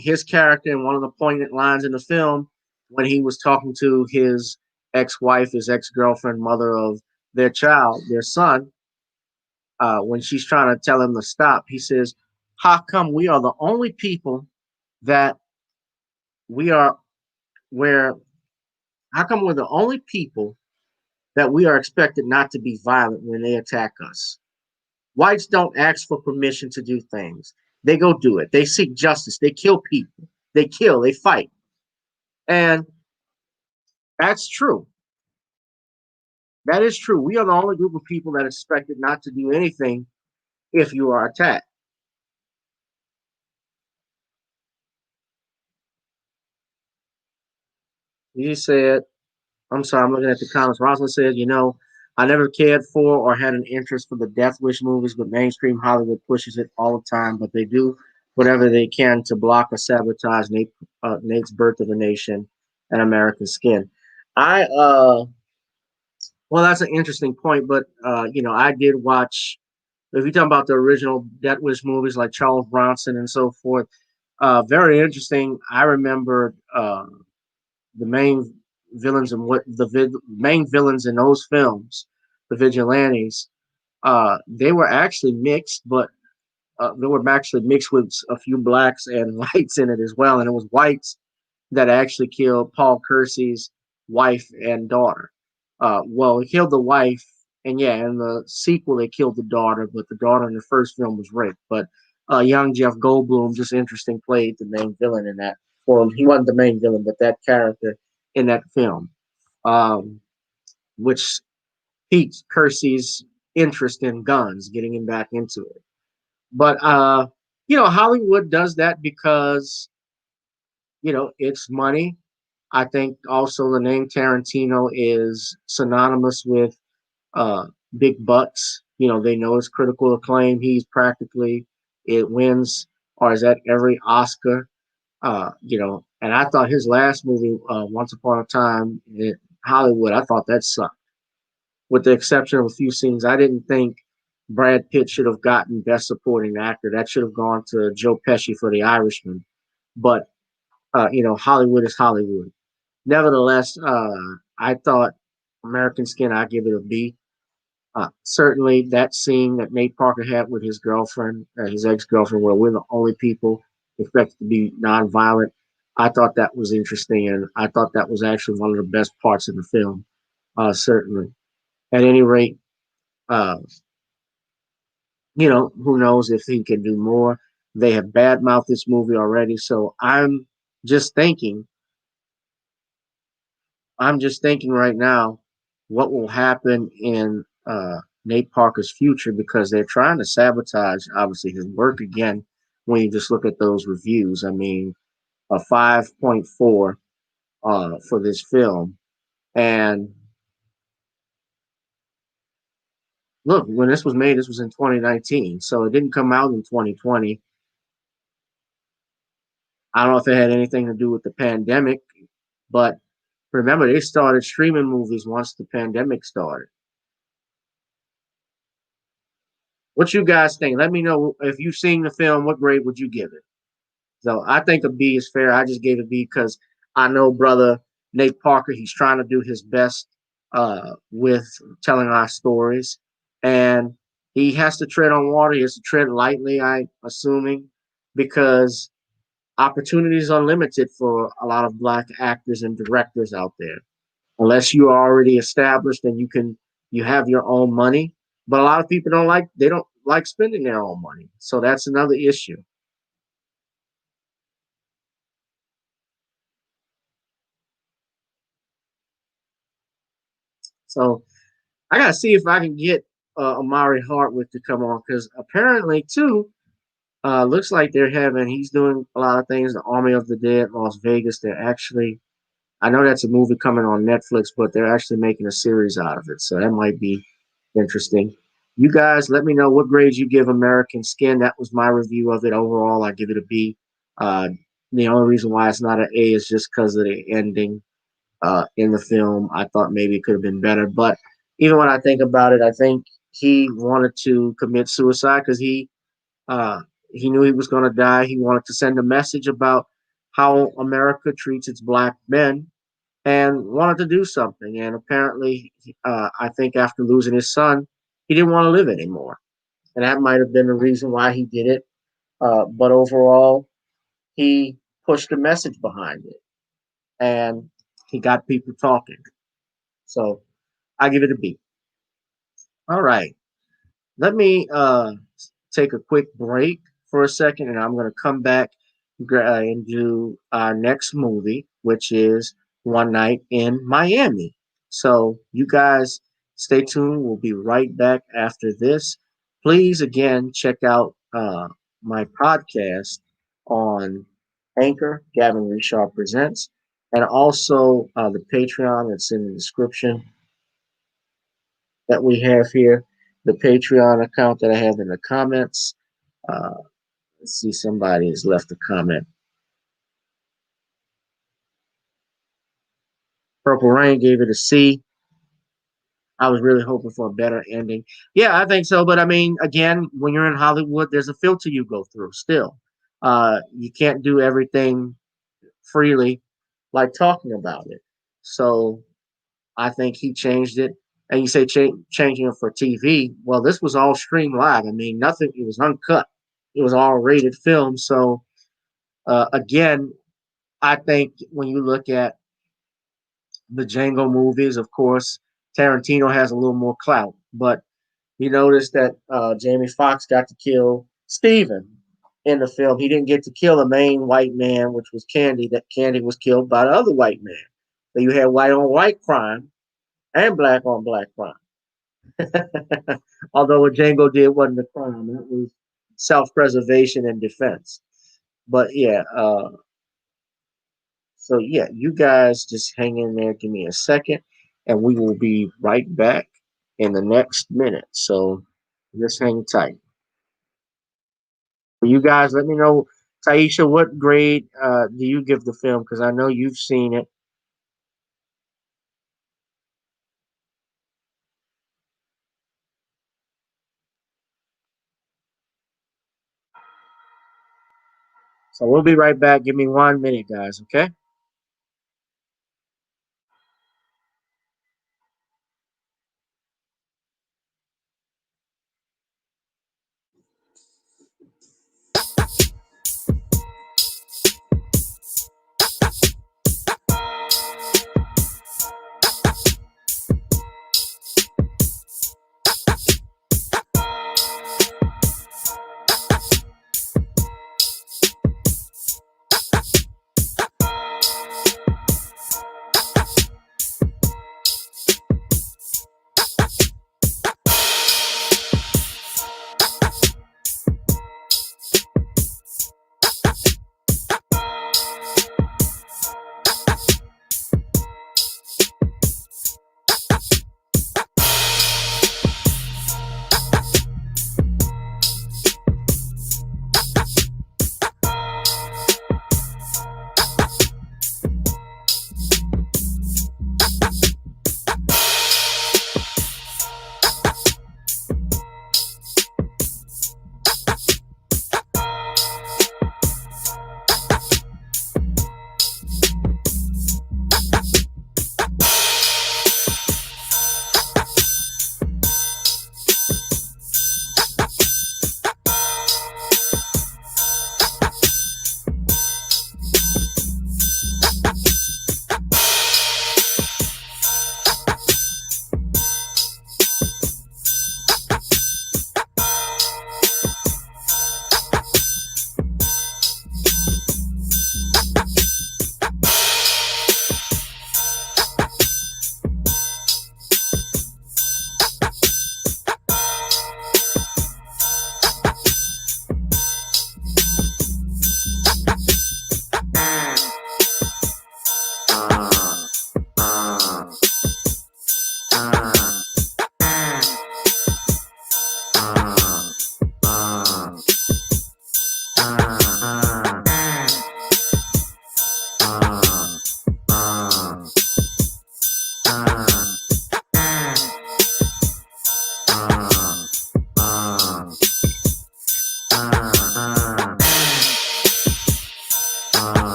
[SPEAKER 1] his character in one of the poignant lines in the film when he was talking to his ex-wife, his ex-girlfriend, mother of their child, their son, when she's trying to tell him to stop, he says, "How come we are the only people that we are where? How come we're the only people that we are expected not to be violent when they attack us? Whites don't ask for permission to do things. They go do it. They seek justice. They kill people. They kill. They fight." And that's true. That is true. We are the only group of people that are expected not to do anything if you are attacked. He said, I'm sorry, I'm looking at the comments. Rosalind said, I never cared for or had an interest for the Death Wish movies, but mainstream Hollywood pushes it all the time. But they do whatever they can to block or sabotage Nate's Birth of a Nation and American Skin. Well, that's an interesting point, but I did watch. If you're talking about the original Death Wish movies like Charles Bronson and so forth, very interesting. I remember the main villains and what main villains in those films, the vigilantes, they were actually mixed, but they were actually mixed with a few blacks and whites in it as well, and it was whites that actually killed Paul Kersey's wife and daughter. Well, he killed the wife, and yeah, in the sequel they killed the daughter, but the daughter in the first film was raped. But young Jeff Goldblum, just interesting, played the main villain in that film. He wasn't the main villain, but that character in that film, um, which piqued Kersey's interest in guns, getting him back into it. But Hollywood does that because it's money. I think also the name Tarantino is synonymous with big bucks. They know it's critical acclaim. He's practically it wins or is at every Oscar. And I thought his last movie, Once Upon a Time in Hollywood, I thought that sucked. With the exception of a few scenes, I didn't think Brad Pitt should have gotten Best Supporting Actor. That should have gone to Joe Pesci for The Irishman. But Hollywood is Hollywood. Nevertheless, I thought American Skin, I give it a B. Certainly, that scene that Nate Parker had with his girlfriend, his ex-girlfriend, where we're the only people expected to be nonviolent, I thought that was interesting, and I thought that was actually one of the best parts of the film. Certainly, at any rate, uh, who knows if he can do more? They have badmouthed this movie already, so just thinking I'm just thinking right now what will happen in Nate Parker's future because they're trying to sabotage, obviously, his work again when you just look at those reviews. I mean, a 5.4 for this film. And look, when this was made, this was in 2019. So it didn't come out in 2020. I don't know if it had anything to do with the pandemic, but remember, they started streaming movies once the pandemic started. What you guys think? Let me know if you've seen the film. What grade would you give it? So I think a B is fair. I just gave it a B because I know brother Nate Parker. He's trying to do his best with telling our stories, and he has to tread on water. He has to tread lightly. I'm assuming because opportunities are limited for a lot of black actors and directors out there unless you are already established and you have your own money. But a lot of people don't like spending their own money. So that's another issue. So I gotta see if I can get Amari Hartwick to come on because apparently too, looks like he's doing a lot of things. The Army of the Dead, Las Vegas. I know that's a movie coming on Netflix, but they're actually making a series out of it. So that might be interesting. You guys, let me know what grades you give American Skin. That was my review of it. Overall, I give it a B. The only reason why it's not an A is just because of the ending in the film. I thought maybe it could have been better, but even when I think about it, I think he wanted to commit suicide because uh, he knew he was going to die. He wanted to send a message about how America treats its black men and wanted to do something. And apparently, I think after losing his son, he didn't want to live anymore. And that might have been the reason why he did it. But overall, he pushed a message behind it and he got people talking. So I give it a B. All right. Let me take a quick break for a second, and I'm going to come back and do our next movie, which is One Night in Miami. So you guys stay tuned. We'll be right back after this. Please, again, check out my podcast on Anchor, Gavin Richard Presents, and also the Patreon that's in the description that we have here, the Patreon account that I have in the comments. Uh, let's see, somebody has left a comment. Purple Rain gave it a C. I was really hoping for a better ending. Yeah, I think so. But I mean, again, when you're in Hollywood, there's a filter you go through still. You can't do everything freely like talking about it. So I think he changed it. And you say changing it for TV. Well, this was all streamed live. I mean, nothing, it was uncut. It was all rated film. So, again, I think when you look at the Django movies, of course, Tarantino has a little more clout. But you notice that Jamie Foxx got to kill Steven in the film. He didn't get to kill the main white man, which was Candy. That Candy was killed by the other white man. So you had white on white crime and black on black crime. Although what Django did wasn't a crime, it was self-preservation and defense. But yeah, so yeah, you guys just hang in there, give me a second, and we will be right back in the next minute. So just hang tight. You guys, let me know, Taisha, what grade do you give the film? Because I know you've seen it. So we'll be right back. Give me 1 minute, guys. Okay.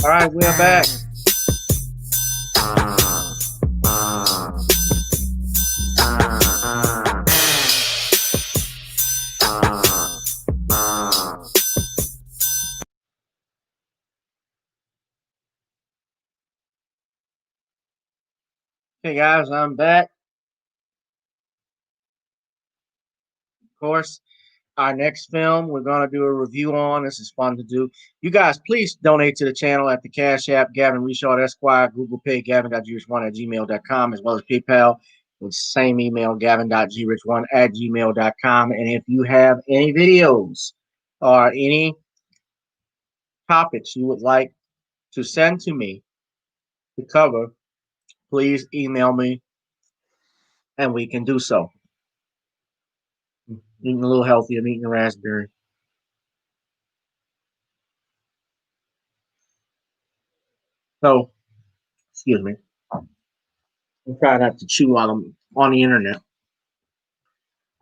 [SPEAKER 1] All right, we are back. Okay, guys, I'm back. Of course, our next film we're going to do a review on. This is fun to do. You guys, please donate to the channel at the Cash App, Gavin Reshaw Esquire, Google Pay, gavin.grich1@gmail.com, as well as PayPal with the same email, gavin.grich1@gmail.com. And if you have any videos or any topics you would like to send to me to cover, please email me and we can do so. Eating a little healthy, I'm eating a raspberry. So, excuse me. I'm trying not to chew while I'm on the internet.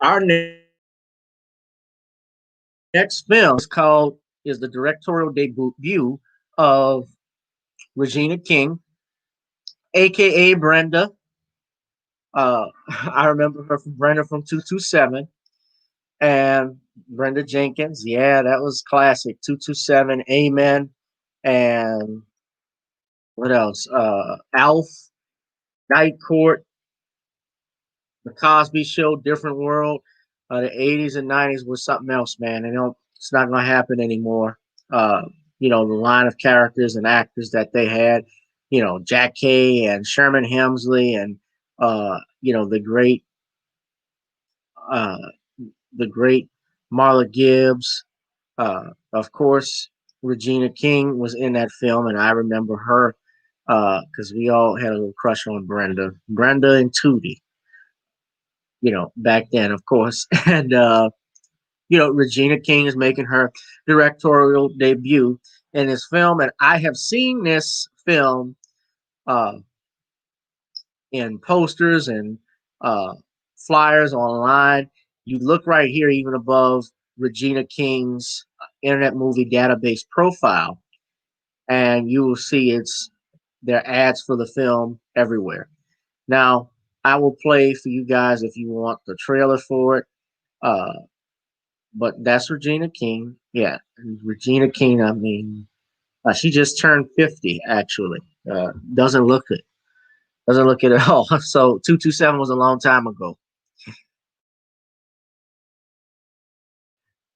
[SPEAKER 1] Our next film is the directorial debut of Regina King, aka Brenda. I remember her from Brenda from 227 and Brenda Jenkins. Yeah, that was classic. 227, Amen, and what else? Alf, Night Court, The Cosby Show, Different World. The 80s and 90s was something else, man. It's not going to happen anymore. Uh, the line of characters and actors that they had, Jack Kay and Sherman Hemsley and, uh, the great Marla Gibbs. Of course, Regina King was in that film, and I remember her because we all had a little crush on Brenda and Tootie, back then, of course. And, Regina King is making her directorial debut in this film. And I have seen this film uh, in posters and uh, flyers online. You look right here, even above Regina King's Internet Movie Database profile, and you will see their ads for the film everywhere. Now, I will play for you guys if you want the trailer for it. Uh, but that's Regina King. Yeah, Regina King. I mean, she just turned 50. Actually, doesn't look it. Doesn't look it at all. So 227 was a long time ago.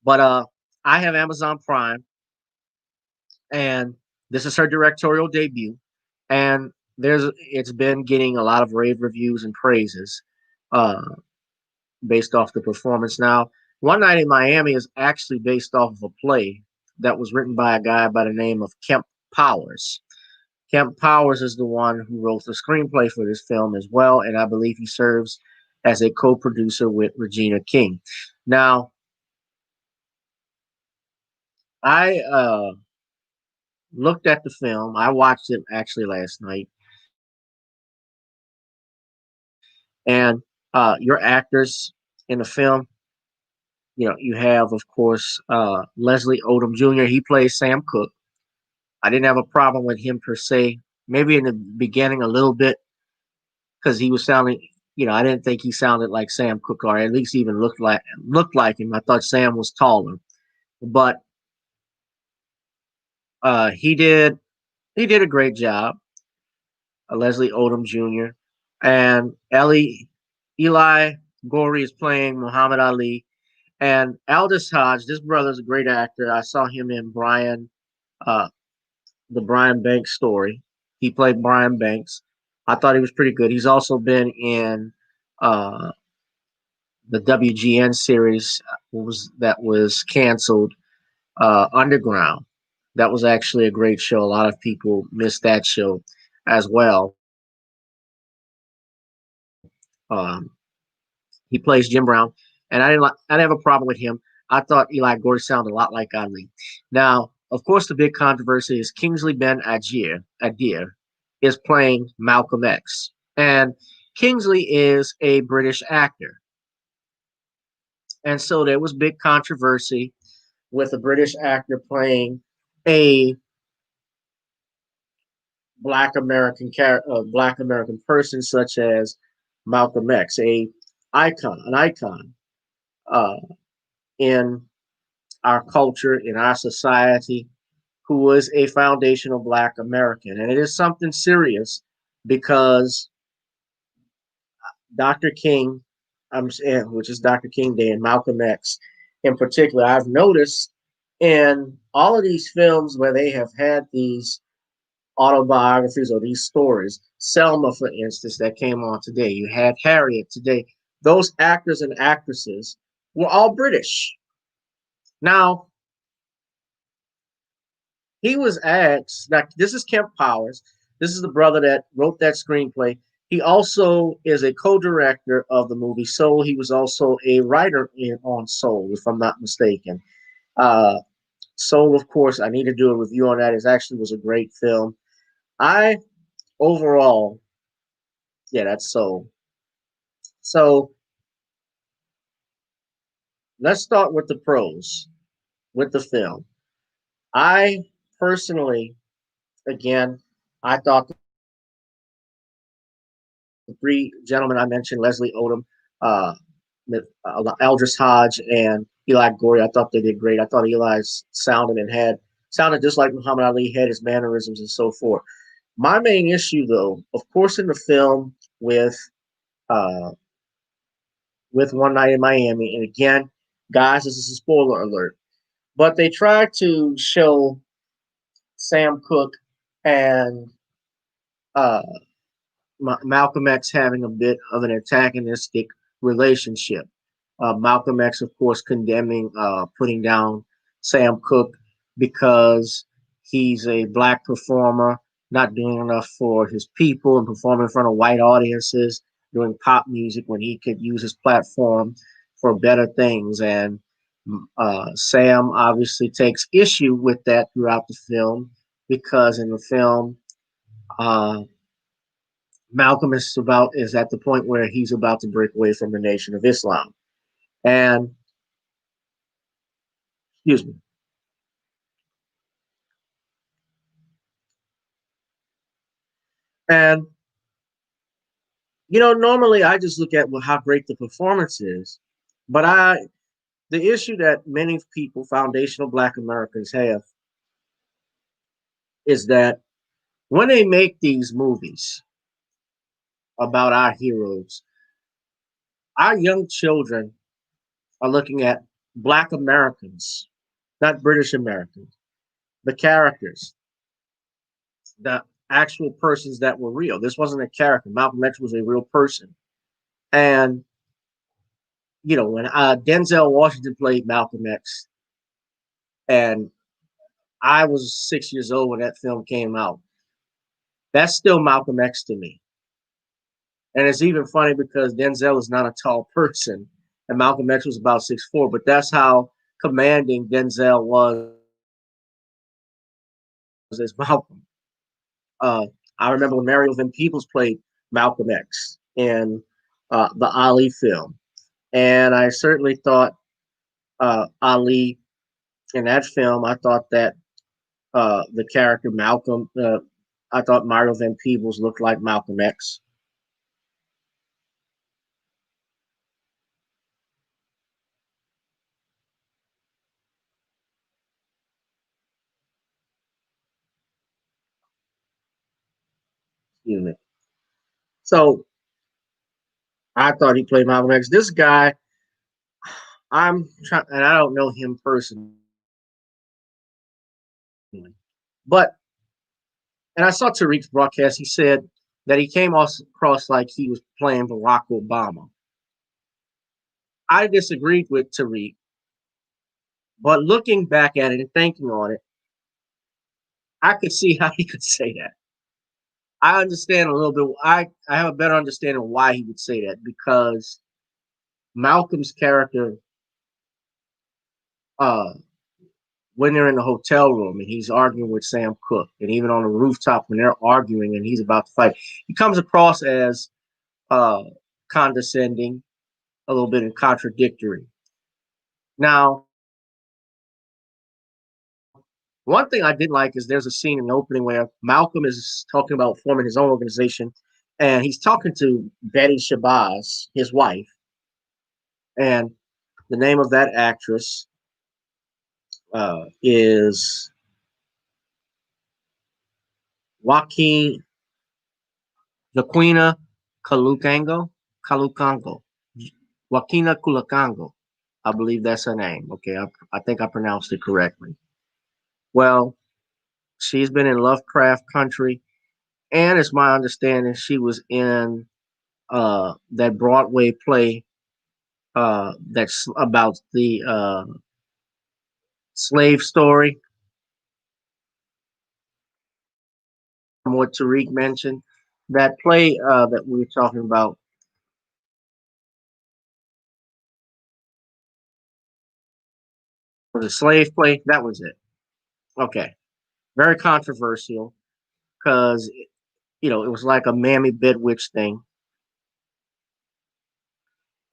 [SPEAKER 1] But I have Amazon Prime, and this is her directorial debut. And it's been getting a lot of rave reviews and praises uh, based off the performance. Now, One Night in Miami is actually based off of a play that was written by a guy by the name of Kemp Powers. Kemp Powers is the one who wrote the screenplay for this film as well, and I believe he serves as a co-producer with Regina King. Now, I looked at the film. I watched it actually last night, and your actors in the film, you have, of course, Leslie Odom Jr. He plays Sam Cooke. I didn't have a problem with him per se. Maybe in the beginning a little bit because he was sounding, I didn't think he sounded like Sam Cooke, or at least even looked like him. I thought Sam was taller, but he did a great job. Leslie Odom Jr. and Eli Gorey is playing Muhammad Ali, and Aldous Hodge. This brother's a great actor. I saw him in uh, the Brian Banks story. He played Brian Banks. I thought he was pretty good. He's also been in uh, the WGN series that was canceled, Underground. That was actually a great show. A lot of people missed that show as well. Um, he plays Jim Brown, and I didn't have a problem with him. I thought Eli Gordy sounded a lot like Ali. Now, of course, the big controversy is Kingsley Ben Adir is playing Malcolm X, and Kingsley is a British actor, and so there was big controversy with a British actor playing a Black American person such as Malcolm X, an icon uh, in our culture, in our society, who was a foundational Black American, and it is something serious because Dr. King, which is Dr. King Day, and Malcolm X in particular, I've noticed in all of these films where they have had these autobiographies or these stories. Selma, for instance, that came on today. You had Harriet today. Those actors and actresses were all British. Now, he was asked, now, this is Kemp Powers. This is the brother that wrote that screenplay. He also is a co-director of the movie Soul. He was also a writer on Soul, if I'm not mistaken. Uh, Soul, of course, I need to do a review on that. It actually was a great film. I overall, yeah, that's Soul. So let's start with the pros with the film. I personally, again, I thought the three gentlemen I mentioned, Leslie Odom, uh, Eldris Hodge, and Eli Gorey, I thought they did great. I thought Eli sounded just like Muhammad Ali, had his mannerisms and so forth. My main issue, though, of course, in the film uh, with One Night in Miami, and again, guys, this is a spoiler alert, but they tried to show Sam Cooke and uh, Malcolm X having a bit of an antagonistic relationship. Malcolm X, of course, condemning, putting down Sam Cooke because he's a black performer, not doing enough for his people and performing in front of white audiences, doing pop music when he could use his platform for better things. And Sam obviously takes issue with that throughout the film because in the film, uh, Malcolm is at the point where he's about to break away from the Nation of Islam. And excuse me. And normally I just look at how great the performance is, but the issue that many people, foundational Black Americans, have is that when they make these movies about our heroes, our young children are looking at Black Americans, not British Americans, the characters, the actual persons that were real. This wasn't a character. Malcolm X was a real person. And, when Denzel Washington played Malcolm X, and I was 6 years old when that film came out, that's still Malcolm X to me. And it's even funny because Denzel is not a tall person, and Malcolm X was about 6'4", but that's how commanding Denzel was as Malcolm. Uh, I remember when Mario Van Peebles played Malcolm X in the Ali film. And I certainly thought Ali in that film, I thought that the character Malcolm, I thought Mario Van Peebles looked like Malcolm X. Excuse me. So I thought he played Malcolm X. This guy, I'm trying, and I don't know him personally, but and I saw Tariq's broadcast. He said that he came across like he was playing Barack Obama. I disagreed with Tariq, but looking back at it and thinking on it, I could see how he could say that. I understand a little bit. I have a better understanding of why he would say that because Malcolm's character, uh, when they're in the hotel room and he's arguing with Sam Cooke, and even on the rooftop when they're arguing and he's about to fight, he comes across as uh, condescending, a little bit contradictory. Now, One thing I did like is there's a scene in the opening where Malcolm is talking about forming his own organization, and he's talking to Betty Shabazz, his wife, and the name of that actress is Joaquin Jaquina Calucango, Calucango, Joaquina Culacango. I believe that's her name. Okay, I think I pronounced it correctly. Well, she's been in Lovecraft Country, and it's my understanding she was in that Broadway play that's about the slave story, from what Tariq mentioned. That play that we were talking about was a slave play. That was it. Okay, very controversial because it was like a Mammy Bedwitch thing,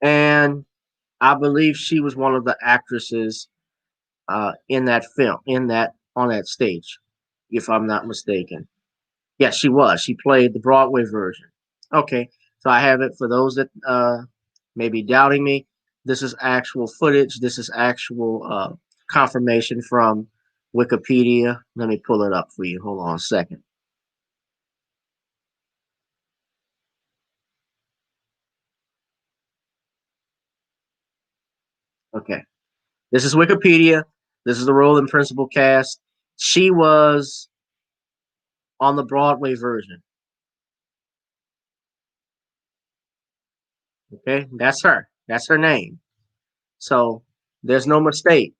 [SPEAKER 1] and I believe she was one of the actresses in that film, in that on that stage, if I'm not mistaken. Yes, she was. She played the Broadway version. Okay, so I have it for those that may be doubting me. This is actual footage. This is actual confirmation from Wikipedia. Let me pull it up for you. Hold on a second. Okay, this is Wikipedia. This is the role and principal cast. She was on the Broadway version. Okay, that's her. That's her name. So there's no mistake.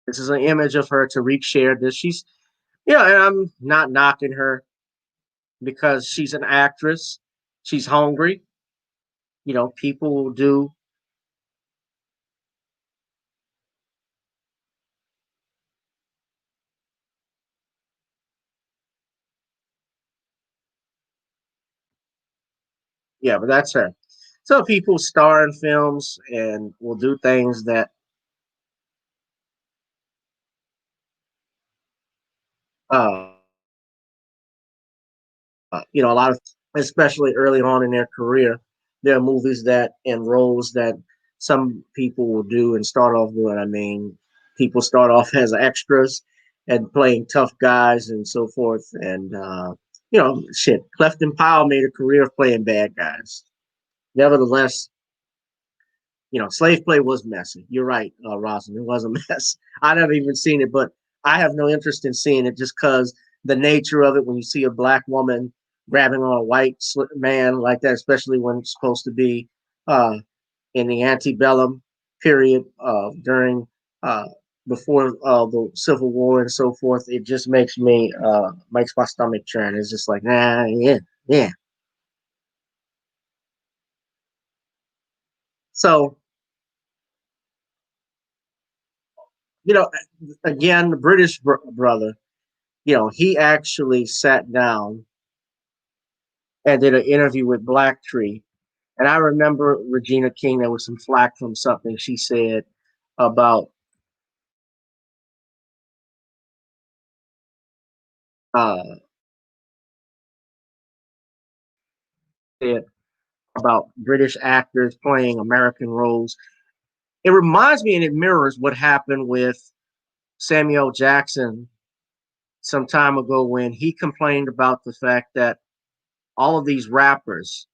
[SPEAKER 1] This is an image of her. Tariq shared this. Yeah, and I'm not knocking her because she's an actress. She's hungry. People will do. Yeah, but that's her. So people star in films and will do things that uh, a lot of, especially early on in their career, there are movies that and roles that some people will do and start off doing. I mean, people start off as extras and playing tough guys and so forth. And, shit, Clefton Powell made a career of playing bad guys. Nevertheless, slave play was messy. You're right, Rosalind. It was a mess. I never even seen it, but I have no interest in seeing it just because the nature of it. When you see a black woman grabbing on a white man like that, especially when it's supposed to be uh, in the antebellum period during uh, before the Civil War and so forth, it just makes my stomach churn. It's just like, nah, yeah, yeah. So you know, again, the British brother, he actually sat down and did an interview with Blacktree. And I remember Regina King, there was some flack from something she said about uh said about British actors playing American roles. It reminds me and it mirrors what happened with Samuel Jackson some time ago when he complained about the fact that all of these rappers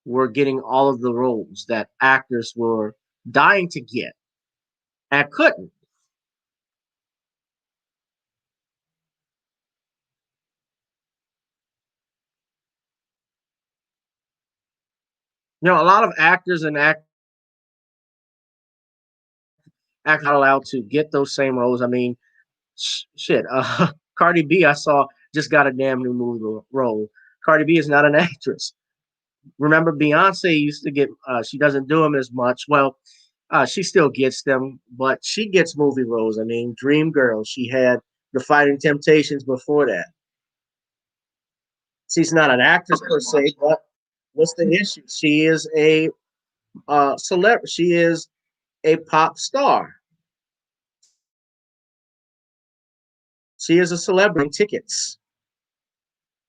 [SPEAKER 1] were getting all of the roles that actors were dying to get and couldn't. A lot of actors and actors not allowed to get those same roles. I mean, shit. Cardi B, I saw just got a damn new movie role. Cardi B is not an actress. Remember, Beyonce used to get. She doesn't do them as much. Well, she still gets them, but she gets movie roles. I mean, Dream Girl. She had the Fighting Temptations before that. She's not an actress per se, but what's the issue? She is a celebrity. She is a pop star. She is a celebrity. Tickets.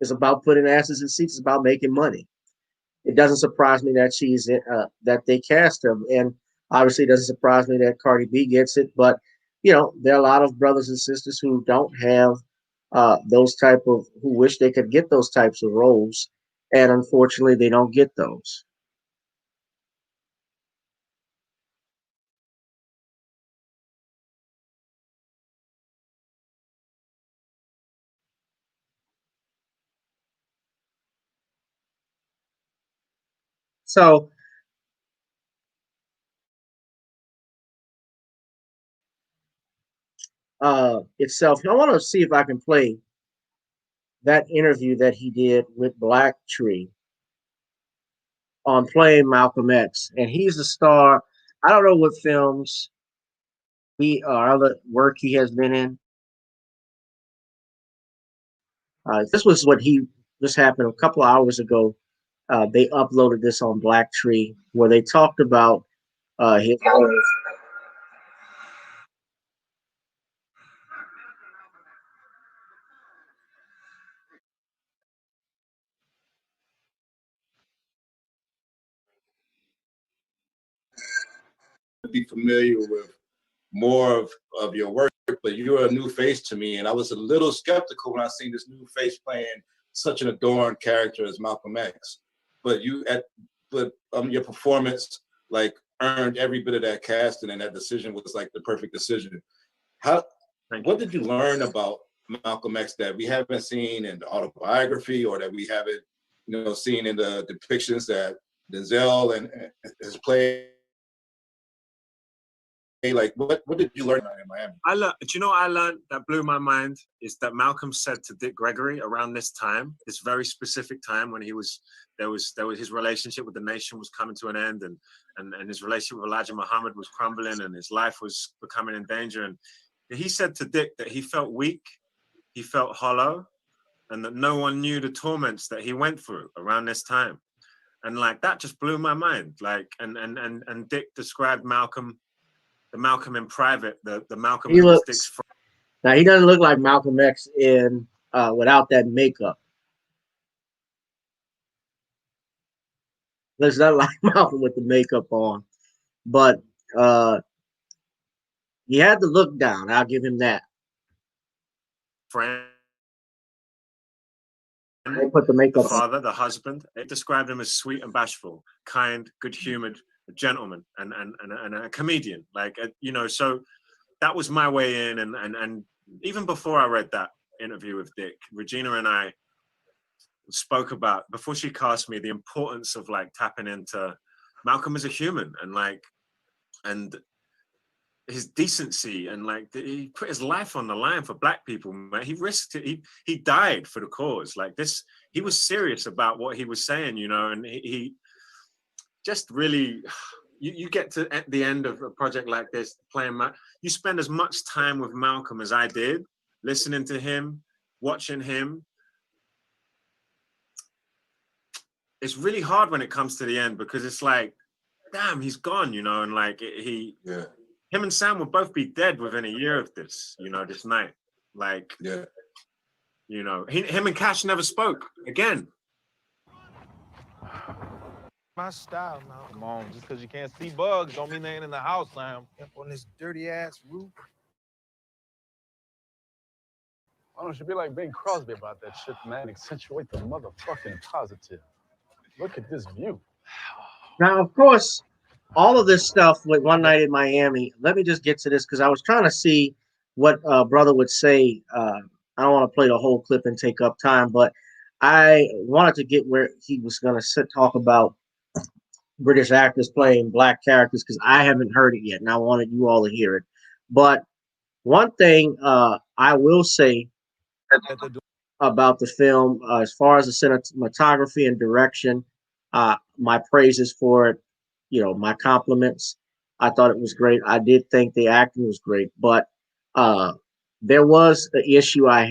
[SPEAKER 1] It's about putting asses in seats. It's about making money. It doesn't surprise me that that they cast her, and obviously it doesn't surprise me that Cardi B gets it. But there are a lot of brothers and sisters who don't have those type of who wish they could get those types of roles, and unfortunately they don't get those. So itself, I want to see if I can play that interview that he did with Black Tree on playing Malcolm X, and he's the star. I don't know what films he or other work he has been in. This was what he this happened a couple of hours ago. They uploaded this on Black Tree where they talked about his.
[SPEAKER 3] Be familiar with more of your work, but you're a new face to me, and I was a little skeptical when I seen this new face playing such an adorned character as Malcolm X. But your performance like earned every bit of that casting, and that decision was like the perfect decision. How? What did you learn about Malcolm X that we haven't seen in the autobiography, or that we haven't, seen in the depictions that Denzel and has played? Like, what did you learn in Miami?
[SPEAKER 9] Do you know what I learned that blew my mind is that Malcolm said to Dick Gregory around this time, this very specific time when there was his relationship with the nation was coming to an end, and his relationship with Elijah Muhammad was crumbling, and his life was becoming in danger. And he said to Dick that he felt weak, he felt hollow, and that no one knew the torments that he went through around this time. And like that just blew my mind. Like, and Dick described Malcolm. The Malcolm in private, the Malcolm
[SPEAKER 1] He
[SPEAKER 9] who was
[SPEAKER 1] looks
[SPEAKER 9] Dick's friend.
[SPEAKER 1] now. He doesn't look like Malcolm X in without that makeup. Looks not like Malcolm with the makeup on, but uh, he had the look down. I'll give him that.
[SPEAKER 9] Friend,
[SPEAKER 1] They put the
[SPEAKER 9] the
[SPEAKER 1] makeup on.
[SPEAKER 9] father, the husband. It described him as sweet and bashful, kind, good-humored, a gentleman, and a comedian. Like, so that was my way in. And even before I read that interview with Dick, Regina and I spoke about, before she cast me, the importance of like tapping into Malcolm as a human and his decency, and like he put his life on the line for Black people, man. He risked it. He died for the cause. Like this, he was serious about what he was saying, and he just really, you get to at the end of a project like this, you spend as much time with Malcolm as I did, listening to him, watching him. It's really hard when it comes to the end, because it's like, damn, he's gone, and like him and Sam will both be dead within a year of this, this night. Like, him and Cash never spoke again.
[SPEAKER 10] My style now. Come on, just because you can't see bugs don't mean they ain't in the house, Sam. Up on this dirty ass roof. Why don't you be like Bing Crosby about that shit, man? Accentuate the motherfucking positive. Look at this view.
[SPEAKER 1] Now, of course, all of this stuff with One Night in Miami. Let me just get to this because I was trying to see what brother would say. I don't want to play the whole clip and take up time, but I wanted to get where he was going to talk about British actors playing Black characters because I haven't heard it yet, and I wanted you all to hear it. But one thing I will say about the film, as far as the cinematography and direction, my praises for it. My compliments. I thought it was great. I did think the acting was great, but there was an issue I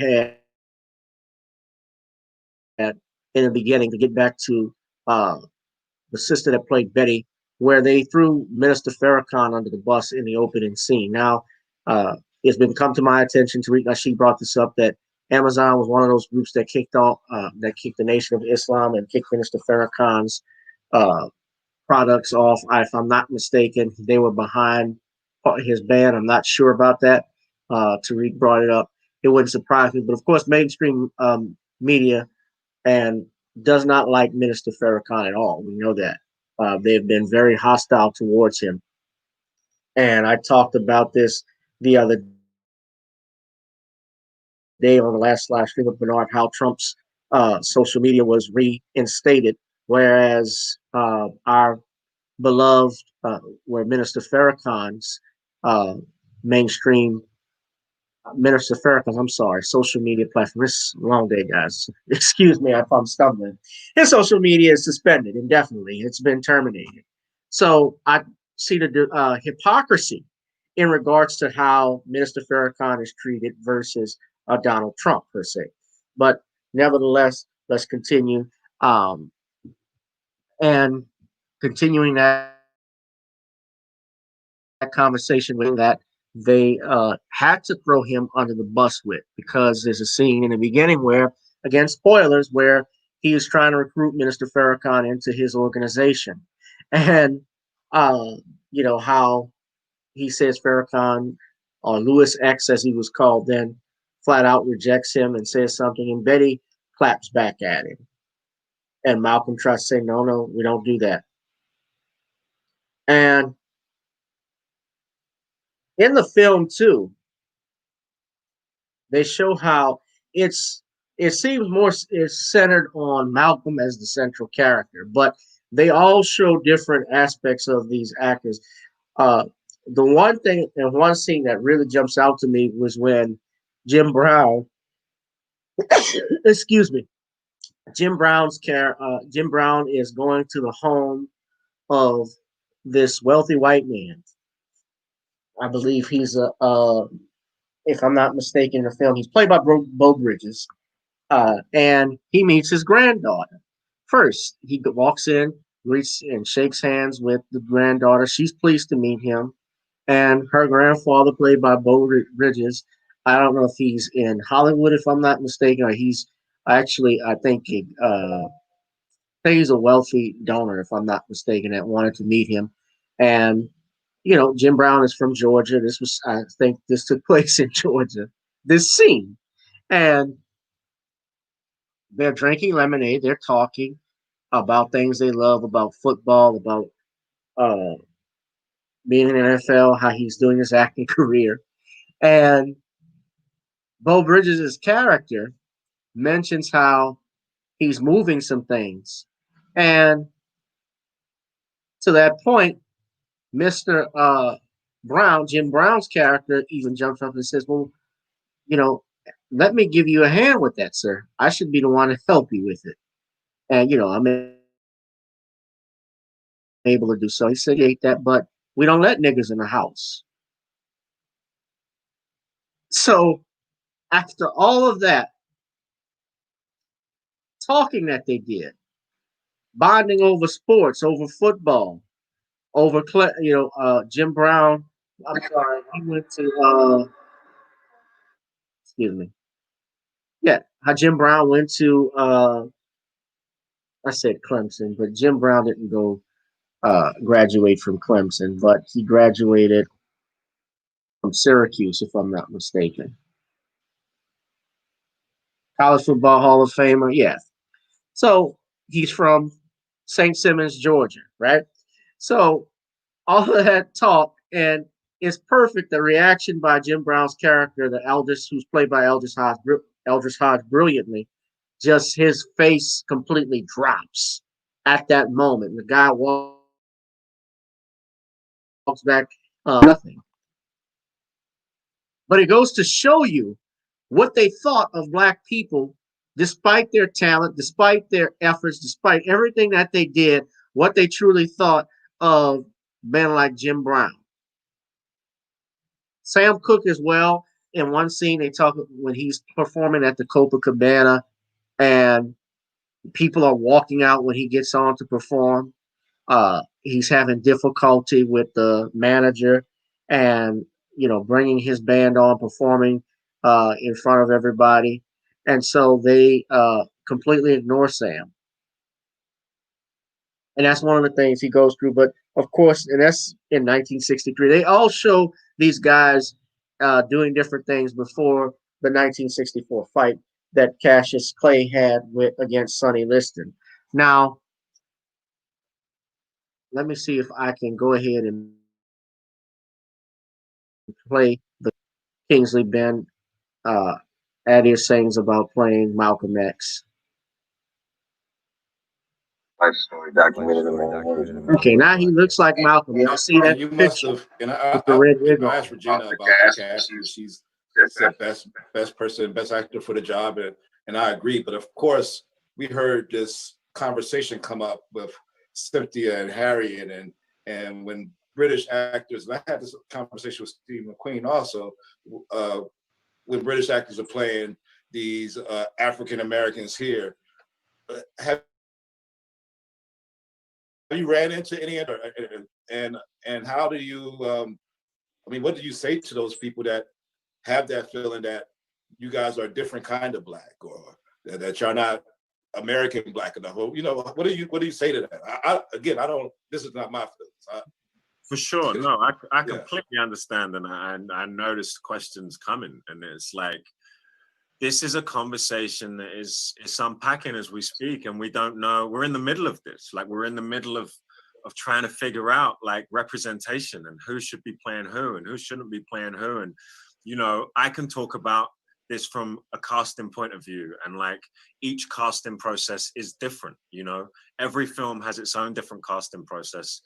[SPEAKER 1] had in the beginning to get back to the sister that played Betty where they threw Minister Farrakhan under the bus in the opening scene. Now, it's been come to my attention, Tariq Nasheed brought this up, that Amazon was one of those groups that kicked the Nation of Islam and kicked Minister Farrakhan's uh, products off. If I'm not mistaken, they were behind his ban. I'm not sure about that. Tariq brought it up. It wouldn't surprise me, but of course, mainstream media and does not like Minister Farrakhan at all. We know that. They've been very hostile towards him. And I talked about this the other day on the last live stream with Bernard, how Trump's social media was reinstated, whereas our beloved, where Minister Farrakhan's uh, mainstream Minister Farrakhan, I'm sorry, social media platform. It's a long day, guys. Excuse me if I'm stumbling. His social media is suspended indefinitely. It's been terminated. So I see the hypocrisy in regards to how Minister Farrakhan is treated versus Donald Trump, per se. But nevertheless, let's continue. And continuing that conversation with that they had to throw him under the bus with, because there's a scene in the beginning where, again, spoilers, where he is trying to recruit Minister Farrakhan into his organization. And, uh, how he says Farrakhan, or Lewis X, as he was called then, flat out rejects him and says something, and Betty claps back at him. And Malcolm tries to say, no, no, we don't do that. And in the film, too, they show how it seems more is centered on Malcolm as the central character, but they all show different aspects of these actors. Uh, the one thing and one scene that really jumps out to me was when Jim Brown, excuse me, Jim Brown is going to the home of this wealthy white man. I believe he's if I'm not mistaken, in the film, he's played by Bo Bridges. And he meets his granddaughter. First, he walks in, greets and shakes hands with the granddaughter. She's pleased to meet him. And her grandfather, played by Bo Bridges, I don't know if he's in Hollywood, if I'm not mistaken, or he's actually, I think he's a wealthy donor, if I'm not mistaken, that wanted to meet him. And, Jim Brown is from Georgia. I think this took place in Georgia, this scene. And they're drinking lemonade. They're talking about things they love, about football, about uh, being in the NFL, how he's doing his acting career. And Bo Bridges' character mentions how he's moving some things. And to that point, Mr. Brown, Jim Brown's character, even jumps up and says, well, you know, let me give you a hand with that, sir. I should be the one to help you with it. And, I'm able to do so. He said he ate that, but we don't let niggas in the house. So after all of that talking that they did, bonding over sports, over football, over Jim Brown. I'm sorry, he went to excuse me. Yeah, how Jim Brown went to I said Clemson, but Jim Brown didn't go graduate from Clemson, but he graduated from Syracuse, if I'm not mistaken. College Football Hall of Famer, yeah. So he's from St. Simons, Georgia, right? So all of that talk, and it's perfect. The reaction by Jim Brown's character, the Eldest, who's played by Eldridge Hodge brilliantly, just his face completely drops at that moment. The guy walks back, nothing. But it goes to show you what they thought of black people, despite their talent, despite their efforts, despite everything that they did, what they truly thought of men like Jim Brown. Sam Cooke as well. In one scene, they talk when he's performing at the Copacabana, and people are walking out when he gets on to perform. He's having difficulty with the manager and, bringing his band on, performing in front of everybody. And so they completely ignore Sam. And that's one of the things he goes through. But of course, and that's in 1963. They all show these guys doing different things before the 1964 fight that Cassius Clay had with against Sonny Liston. Now, let me see if I can go ahead and play the Kingsley Ben Adia sings about playing Malcolm X.
[SPEAKER 11] Life story documented in the
[SPEAKER 1] Okay, now he looks like Malcolm. Y'all see that
[SPEAKER 3] And you must
[SPEAKER 1] picture
[SPEAKER 3] have. And
[SPEAKER 1] with the red wig
[SPEAKER 3] I
[SPEAKER 1] on?
[SPEAKER 3] asked Regina about the casting, and she said best person, best actor for the job, and I agree. But of course, we heard this conversation come up with Cynthia and Harriet, and when British actors, and I had this conversation with Steve McQueen also, when British actors are playing these African Americans here, have you ran into any other, and how do you I mean, what do you say to those people that have that feeling that you guys are a different kind of black, or that you're not American black enough? Well, what do you say to that? Again, I don't. This is not my feelings.
[SPEAKER 9] For sure, no, I completely understand, and I noticed questions coming, and it's like, this is a conversation that is unpacking as we speak, and we don't know. We're in the middle of this. Like, we're in the middle of trying to figure out like representation and who should be playing who and who shouldn't be playing who. And I can talk about this from a casting point of view, and like each casting process is different. Every film has its own different casting process.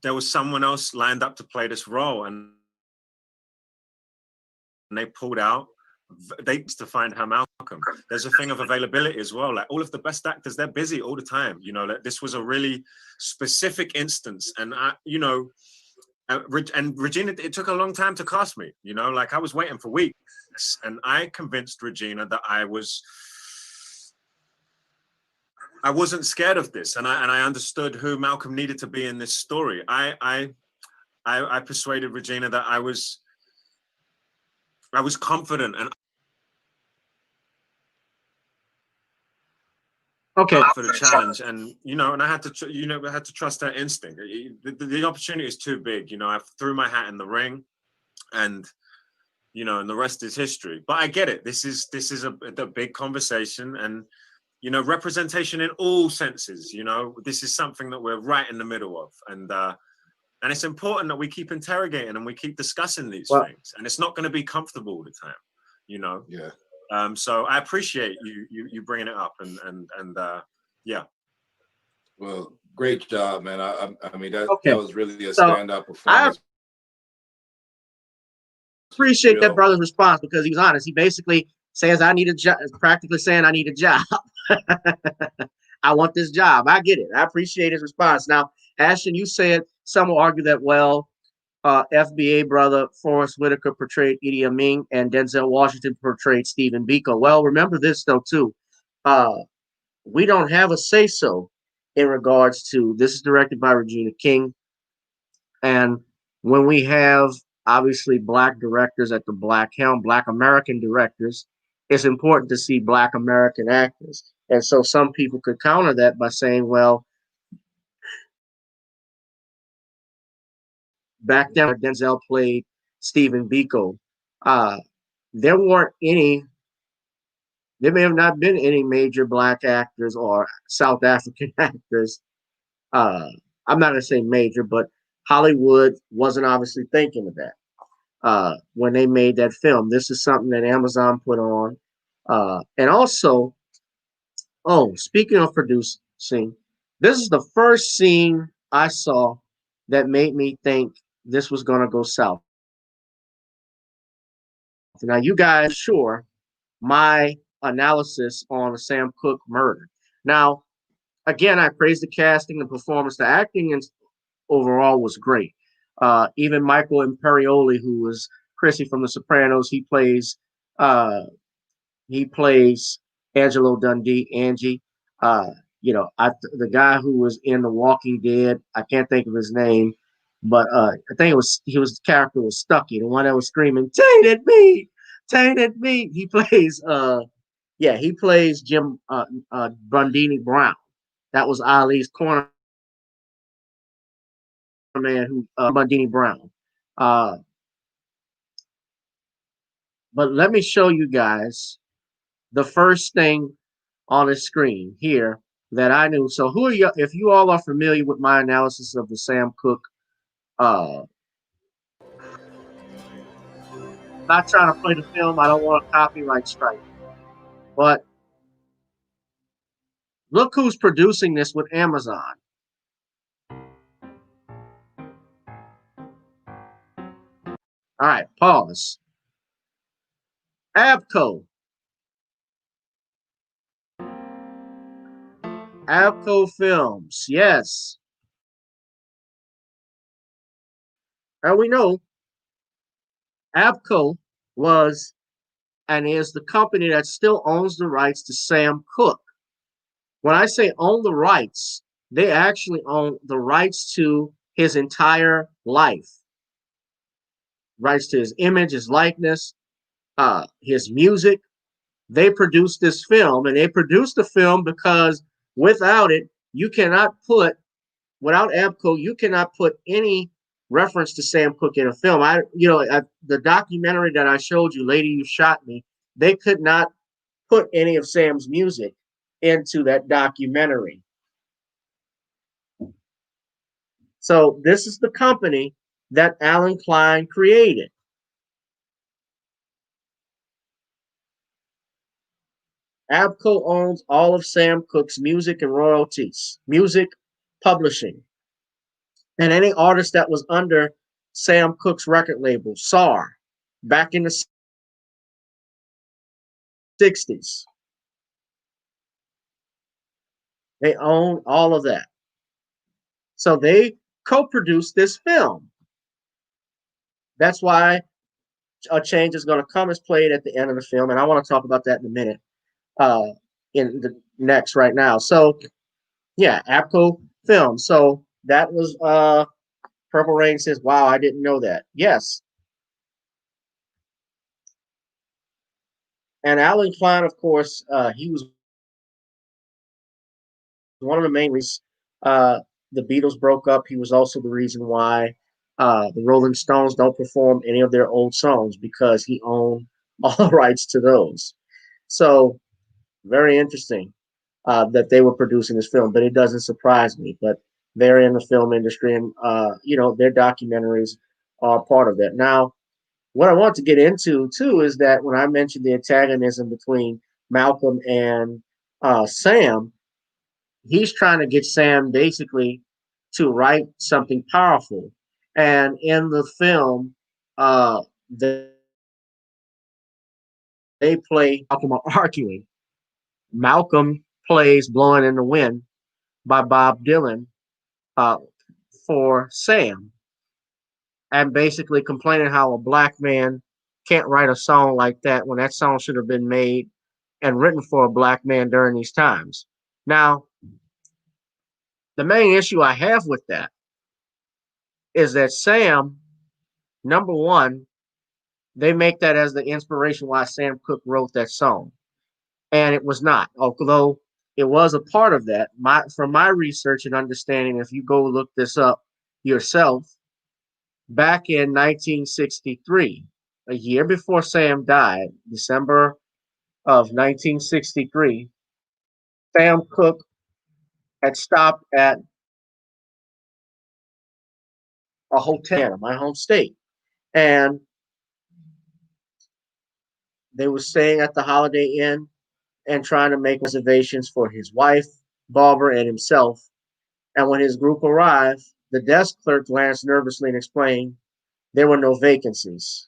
[SPEAKER 9] There was someone else lined up to play this role, and they pulled out. They to find her Malcolm. There's a thing of availability as well. Like, all of the best actors, they're busy all the time. Like, this was a really specific instance, and and Regina, it took a long time to cast me. Like, I was waiting for weeks, and I convinced Regina that I wasn't scared of this, and I understood who Malcolm needed to be in this story. I persuaded Regina that I was confident and for the challenge, and and I had to I had to trust her instinct. The opportunity is too big. I threw my hat in the ring, and and the rest is history. But I get it. This is a big conversation, and representation in all senses. This is something that we're right in the middle of, and it's important that we keep interrogating and we keep discussing these things. And it's not going to be comfortable all the time.
[SPEAKER 3] Yeah.
[SPEAKER 9] So I appreciate you bringing it up, and yeah.
[SPEAKER 3] Well, great job, man. I mean, that was really a standout performance.
[SPEAKER 1] I appreciate that brother's response, because he was honest. He basically says, I need a job, practically saying I need a job. I want this job. I get it. I appreciate his response. Now, Ashton, you said some will argue that, well, FBA brother Forrest Whitaker portrayed Idi Amin and Denzel Washington portrayed Stephen Biko. Well, remember this though too. We don't have a say-so in regards to this. Is directed by Regina King, and when we have obviously black directors at the black helm, black American directors, it's important to see black American actors. And so some people could counter that by saying, well, back then Denzel played Stephen Biko, there weren't any, there may have not been any major black actors or South African actors. I'm not going to say major, but Hollywood wasn't obviously thinking of that when they made that film. This is something that Amazon put on. And also, speaking of producing, this is the first scene I saw that made me think this was going to go south. Now, you guys, sure, my analysis on the Sam Cooke murder. Now, again, I praise the casting, the performance, the acting, and overall was great. Even Michael Imperioli, who was Chrissy from The Sopranos, he plays Angelo Dundee, Angie. The guy who was in The Walking Dead, I can't think of his name, but I think the character was Stucky, the one that was screaming tainted meat. He plays he plays Jim Bundini Brown. That was Ali's corner man who Bundini Brown. Uh, but let me show you guys the first thing on the screen here that I knew. So who are you? If you all are familiar with my analysis of the Sam Cooke, uh, not trying to play the film. I don't want a copyright strike. But look who's producing this with Amazon. All right, pause. Abco. Abco Films. Yes. And we know Abco was and is the company that still owns the rights to Sam Cooke. When I say own the rights, they actually own the rights to his entire life, rights to his image, his likeness, his music. They produced this film, and they produced the film because without it, without Abco, you cannot put any reference to Sam Cooke in a film. The documentary that I showed you, Lady You Shot Me, they could not put any of Sam's music into that documentary. So this is the company that Alan Klein created. Abco owns all of Sam Cooke's music and royalties, music publishing, and any artist that was under Sam Cooke's record label, SAR, back in the 60s. They own all of that. So they co-produced this film. That's why a change is going to come is played at the end of the film, and I want to talk about that in a minute. In the next right now. So yeah, Abco Film. So that was Purple Rain says, wow, I didn't know that. Yes. And Alan Klein, of course, he was one of the main reasons the Beatles broke up. He was also the reason why the Rolling Stones don't perform any of their old songs because he owned all the rights to those. So very interesting that they were producing this film, but it doesn't surprise me. But they're in the film industry, and their documentaries are part of that. Now, what I want to get into too is that when I mentioned the antagonism between Malcolm and Sam, he's trying to get Sam basically to write something powerful. And in the film, uh, they play Malcolm arguing. Malcolm plays "Blowing in the Wind" by Bob Dylan uh, for Sam, and basically complaining how a black man can't write a song like that when that song should have been made and written for a black man during these times. Now, the main issue I have with that is that Sam, number one, they make that as the inspiration why Sam Cooke wrote that song. And it was not, although it was a part of that. From my research and understanding, if you go look this up yourself, back in 1963, a year before Sam died, December of 1963, Sam Cooke had stopped at a hotel in my home state. And they were staying at the Holiday Inn and trying to make reservations for his wife, Barbara, and himself. And when his group arrived, the desk clerk glanced nervously and explained there were no vacancies.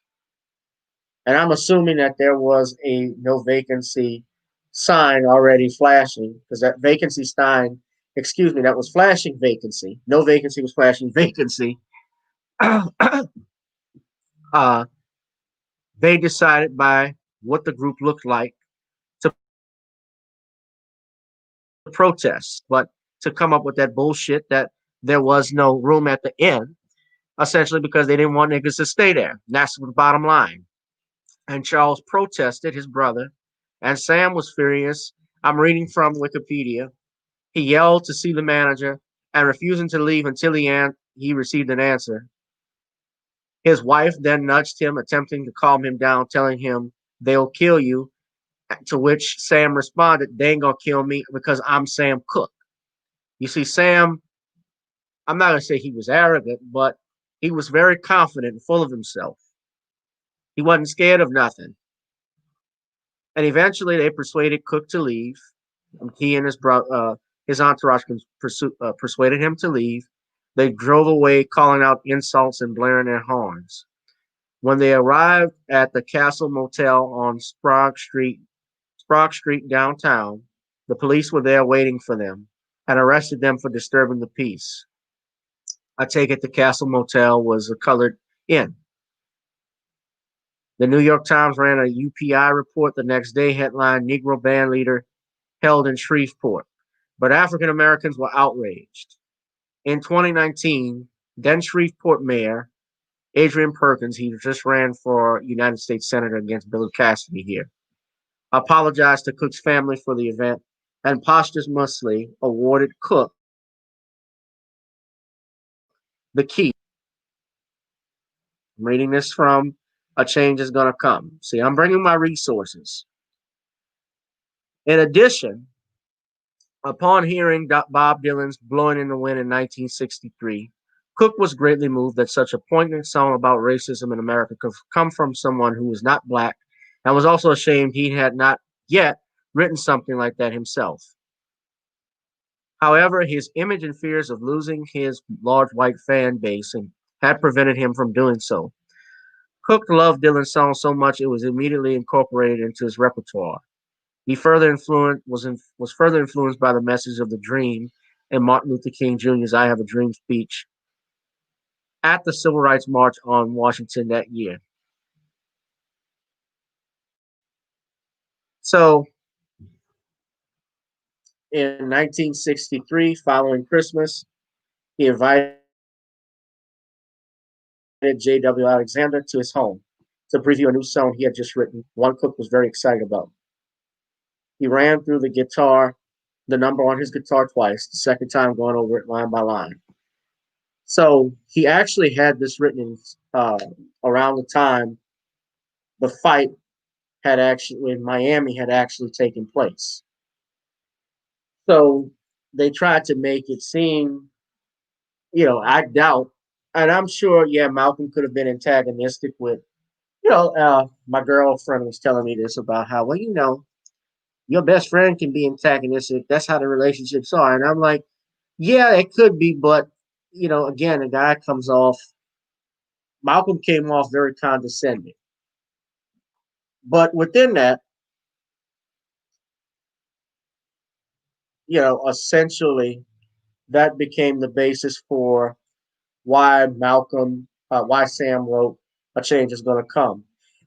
[SPEAKER 1] And I'm assuming that there was a no vacancy sign already flashing because that vacancy sign, excuse me, that was flashing vacancy. No vacancy was flashing vacancy. uh, they decided by what the group looked like to protest, but to come up with that bullshit that there was no room at the inn, essentially because they didn't want niggas to stay there. And that's the bottom line. And Charles protested, his brother, and Sam was furious. I'm reading from Wikipedia. He yelled to see the manager and refusing to leave until he received an answer. His wife then nudged him, attempting to calm him down, telling him, "They'll kill you." To which Sam responded, "They ain't gonna kill me because I'm Sam Cooke." You see, Sam, I'm not gonna say he was arrogant, but he was very confident and full of himself. He wasn't scared of nothing. And eventually they persuaded Cooke to leave. He and his entourage persuaded him to leave. They drove away, calling out insults and blaring their horns. When they arrived at the Castle Motel on Sprague Street downtown, the police were there waiting for them and arrested them for disturbing the peace. I take it the Castle Motel was a colored inn. The New York Times ran a UPI report the next day, headline Negro band leader held in Shreveport. But African Americans were outraged. In 2019, then Shreveport Mayor Adrian Perkins, he just ran for United States Senator against Billy Cassidy here, apologized to Cooke's family for the event and posthumously awarded Cooke the key. I'm reading this from A Change Is Gonna Come. See, I'm bringing my resources. In addition, upon hearing Bob Dylan's Blowing in the Wind in 1963, Cooke was greatly moved that such a poignant song about racism in America could come from someone who was not black and was also ashamed he had not yet written something like that himself. However, his image and fears of losing his large white fan base had prevented him from doing so. Cooke loved Dylan's song so much it was immediately incorporated into his repertoire. He was further influenced by the message of the dream in Martin Luther King Jr.'s "I Have a Dream" speech at the Civil Rights March on Washington that year. So, in 1963, following Christmas, he invited J.W. Alexander to his home to preview a new song he had just written, one Cooke was very excited about. He ran through the number on his guitar twice, the second time going over it line by line. So he actually had this written around the time the fight had actually in Miami had actually taken place. So they tried to make it seem, I doubt, and I'm sure, yeah, Malcolm could have been antagonistic with, my girlfriend was telling me this about how, well, your best friend can be antagonistic. That's how the relationships are. And I'm like, yeah, it could be, but again, the guy Malcolm came off very condescending. But within that, essentially that became the basis for why Sam wrote A Change Is Gonna Come.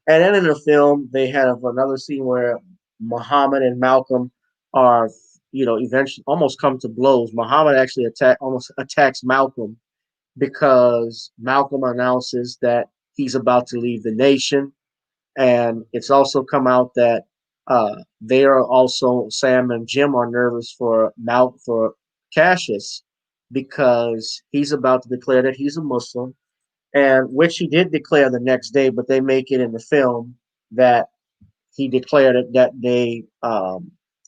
[SPEAKER 1] And then in the film, they have another scene where Muhammad and Malcolm are, eventually almost come to blows. Muhammad actually almost attacks Malcolm because Malcolm announces that he's about to leave the nation. And it's also come out that they are also, Sam and Jim are nervous for Cassius because he's about to declare that he's a Muslim, and which he did declare the next day, but they make it in the film that he declared it that day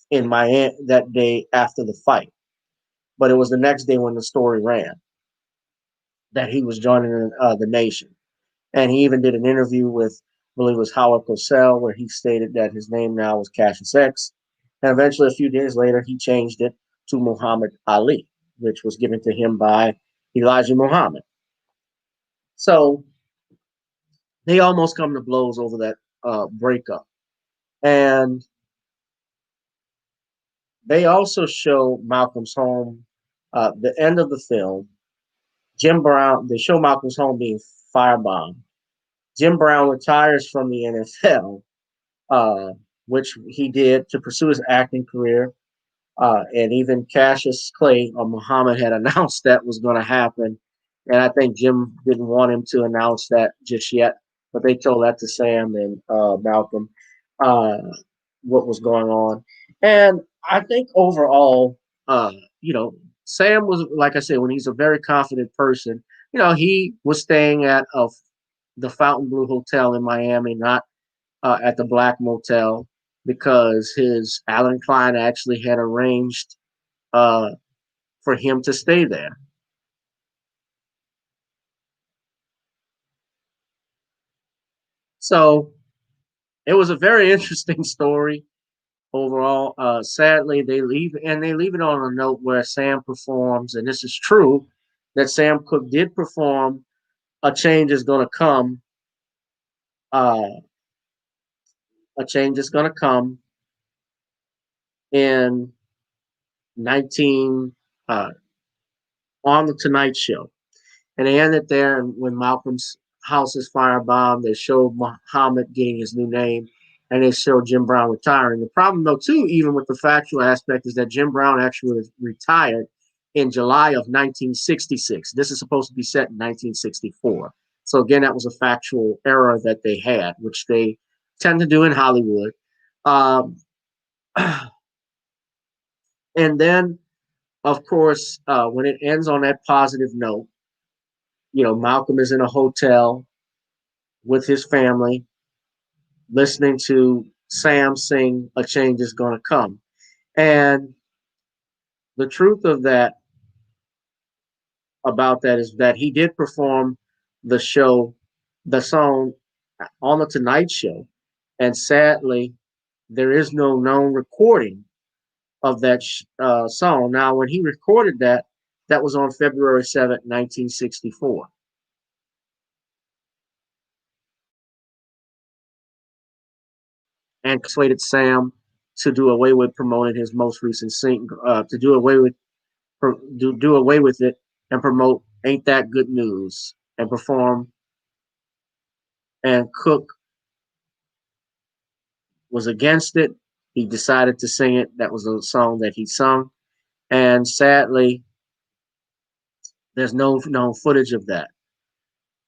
[SPEAKER 1] in Miami, that day after the fight. But it was the next day when the story ran that he was joining the nation. And he even did an interview with, I believe it was Howard Cosell, where he stated that his name now was Cassius X. And eventually, a few days later, he changed it to Muhammad Ali, which was given to him by Elijah Muhammad. So they almost come to blows over that breakup. And they also show Malcolm's home, the end of the film. Jim Brown, they show Malcolm's home being firebombed. Jim Brown retires from the NFL, uh, which he did to pursue his acting career. And even Cassius Clay or Muhammad had announced that was going to happen. And I think Jim didn't want him to announce that just yet, but they told that to Sam and Malcolm uh, what was going on. And I think overall, uh, you know, Sam was, like I said, when he's a very confident person, he was staying at the Fountain Blue Hotel in Miami, not at the Black Motel, because his Alan Klein actually had arranged uh, for him to stay there. So it was a very interesting story overall. Sadly, they leave it on a note where Sam performs, and this is true that Sam Cooke did perform. A change is going to come. Uh, a change is going to come in 19 uh, on the Tonight Show. And they ended there when Malcolm's house is firebombed. They showed Muhammad getting his new name, and they showed Jim Brown retiring. The problem, though, too, even with the factual aspect, is that Jim Brown actually retired in July of 1966. This is supposed to be set in 1964. So again, that was a factual error that they had, which they tend to do in Hollywood. Um, and then, of course, when it ends on that positive note, Malcolm is in a hotel with his family, listening to Sam sing "A Change Is Gonna Come." And the truth of that about that is that he did perform the show, the song on the Tonight Show, and sadly, there is no known recording of that song. Now, when he recorded that, that was on February 7th, 1964. And persuaded Sam to do away with promoting his most recent single, to do away with it and promote "Ain't That Good News" and perform. And Cook was against it. He decided to sing it. That was a song that he sung, and sadly, there's no known footage of that.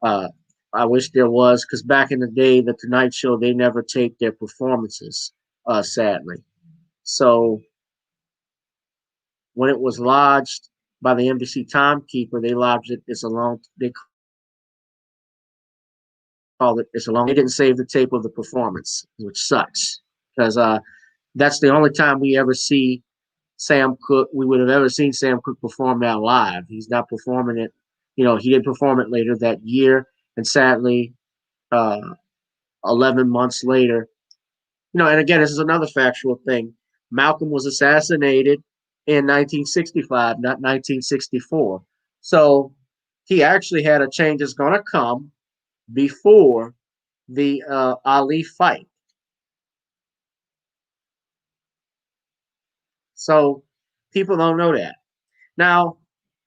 [SPEAKER 1] Uh, I wish there was, because back in the day, the Tonight Show, they never taped their performances. Sadly, so when it was lodged by the NBC timekeeper, they lodged it. It's a long. They called it. It's a long. They didn't save the tape of the performance, which sucks because that's the only time we ever see Sam Cooke. We would have ever seen Sam Cooke perform that live. He's not performing it. He did perform it later that year, and sadly, uh, 11 months later, and again, this is another factual thing. Malcolm was assassinated in 1965, not 1964. So he actually had a change that's going to come before the Ali fight. So people don't know that. Now,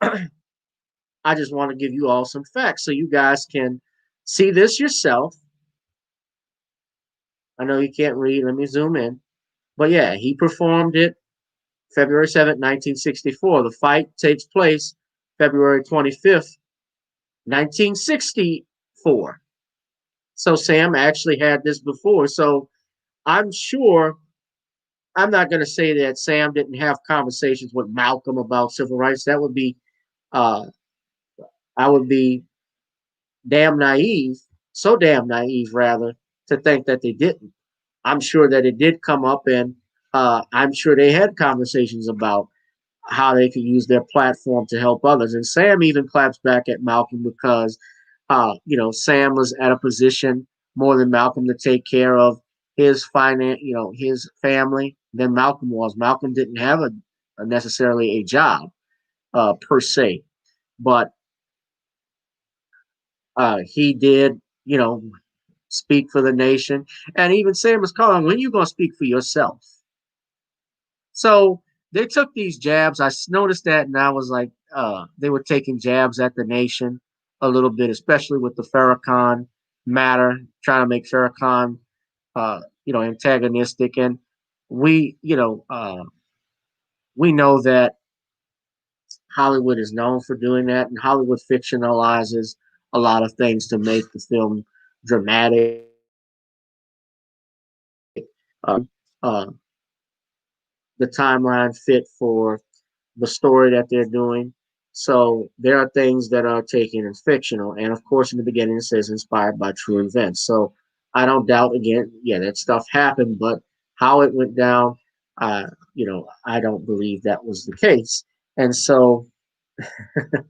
[SPEAKER 1] I just want to give you all some facts so you guys can see this yourself. I know you can't read. Let me zoom in. But yeah, he performed it February 7th, 1964. The fight takes place February 25th, 1964. So Sam actually had this before. So I'm sure I'm not going to say that Sam didn't have conversations with Malcolm about civil rights. That would be, uh, I would be damn naive, so damn naive rather, to think that they didn't. I'm sure that it did come up, and I'm sure they had conversations about how they could use their platform to help others. And Sam even claps back at Malcolm because, Sam was at a position more than Malcolm to take care of his finance, his family than Malcolm was. Malcolm didn't have a necessarily a job per se, but he did, speak for the nation. And even Sam was calling, when are you going to speak for yourself? So they took these jabs. I noticed that, and I was like, they were taking jabs at the nation a little bit, especially with the Farrakhan matter, trying to make Farrakhan, antagonistic. And we, we know that Hollywood is known for doing that, and Hollywood fictionalizes a lot of things to make the film dramatic, uh, the timeline fit for the story that they're doing. So there are things that are taken as fictional, and of course, in the beginning it says inspired by true events. So I don't doubt again, yeah, that stuff happened, but how it went down, I don't believe that was the case. And so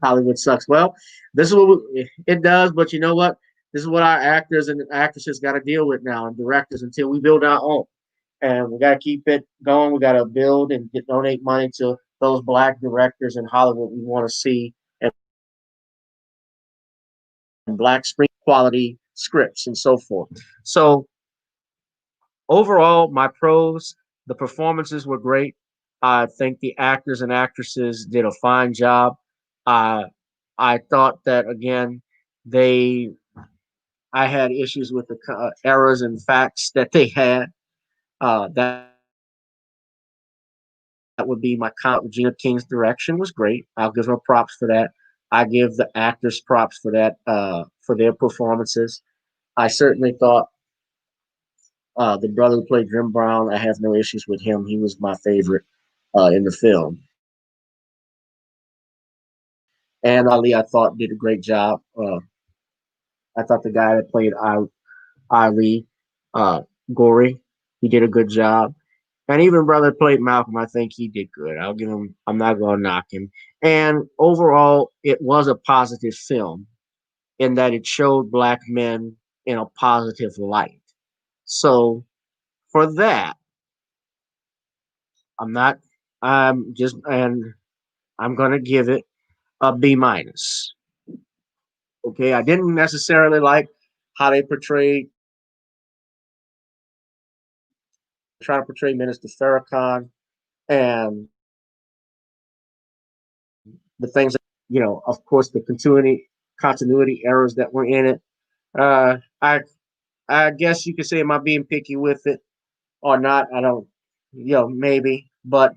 [SPEAKER 1] Hollywood sucks. Well, this is what it does, but you know what? This is what our actors and actresses got to deal with now, and directors until we build our own. And we got to keep it going. We got to build and donate money to those black directors in Hollywood we want to see, and black screen quality scripts and so forth. So overall, my pros, the performances were great. I think the actors and actresses did a fine job. Uh, I thought that again, they I had issues with the errors and facts that they had. That would be my comment. Regina King's direction was great. I'll give her props for that. I give the actors props for that, for their performances. I certainly thought the brother who played Jim Brown, I have no issues with him. He was my favorite in the film. And Ali, I thought did a great job. I thought the guy that played Ali, uh, Gory, he did a good job. And even brother played Malcolm, I think he did good. I'll give him. I'm not going to knock him. And overall, it was a positive film in that it showed black men in a positive light. So for that, I'm not. I'm just, and I'm going to give it a B minus. Okay, I didn't necessarily like how they portrayed, try to portray Minister Farrakhan and the things, of course, the continuity errors that were in it. Uh, I I guess you could say, am I being picky with it or not? I don't, maybe, but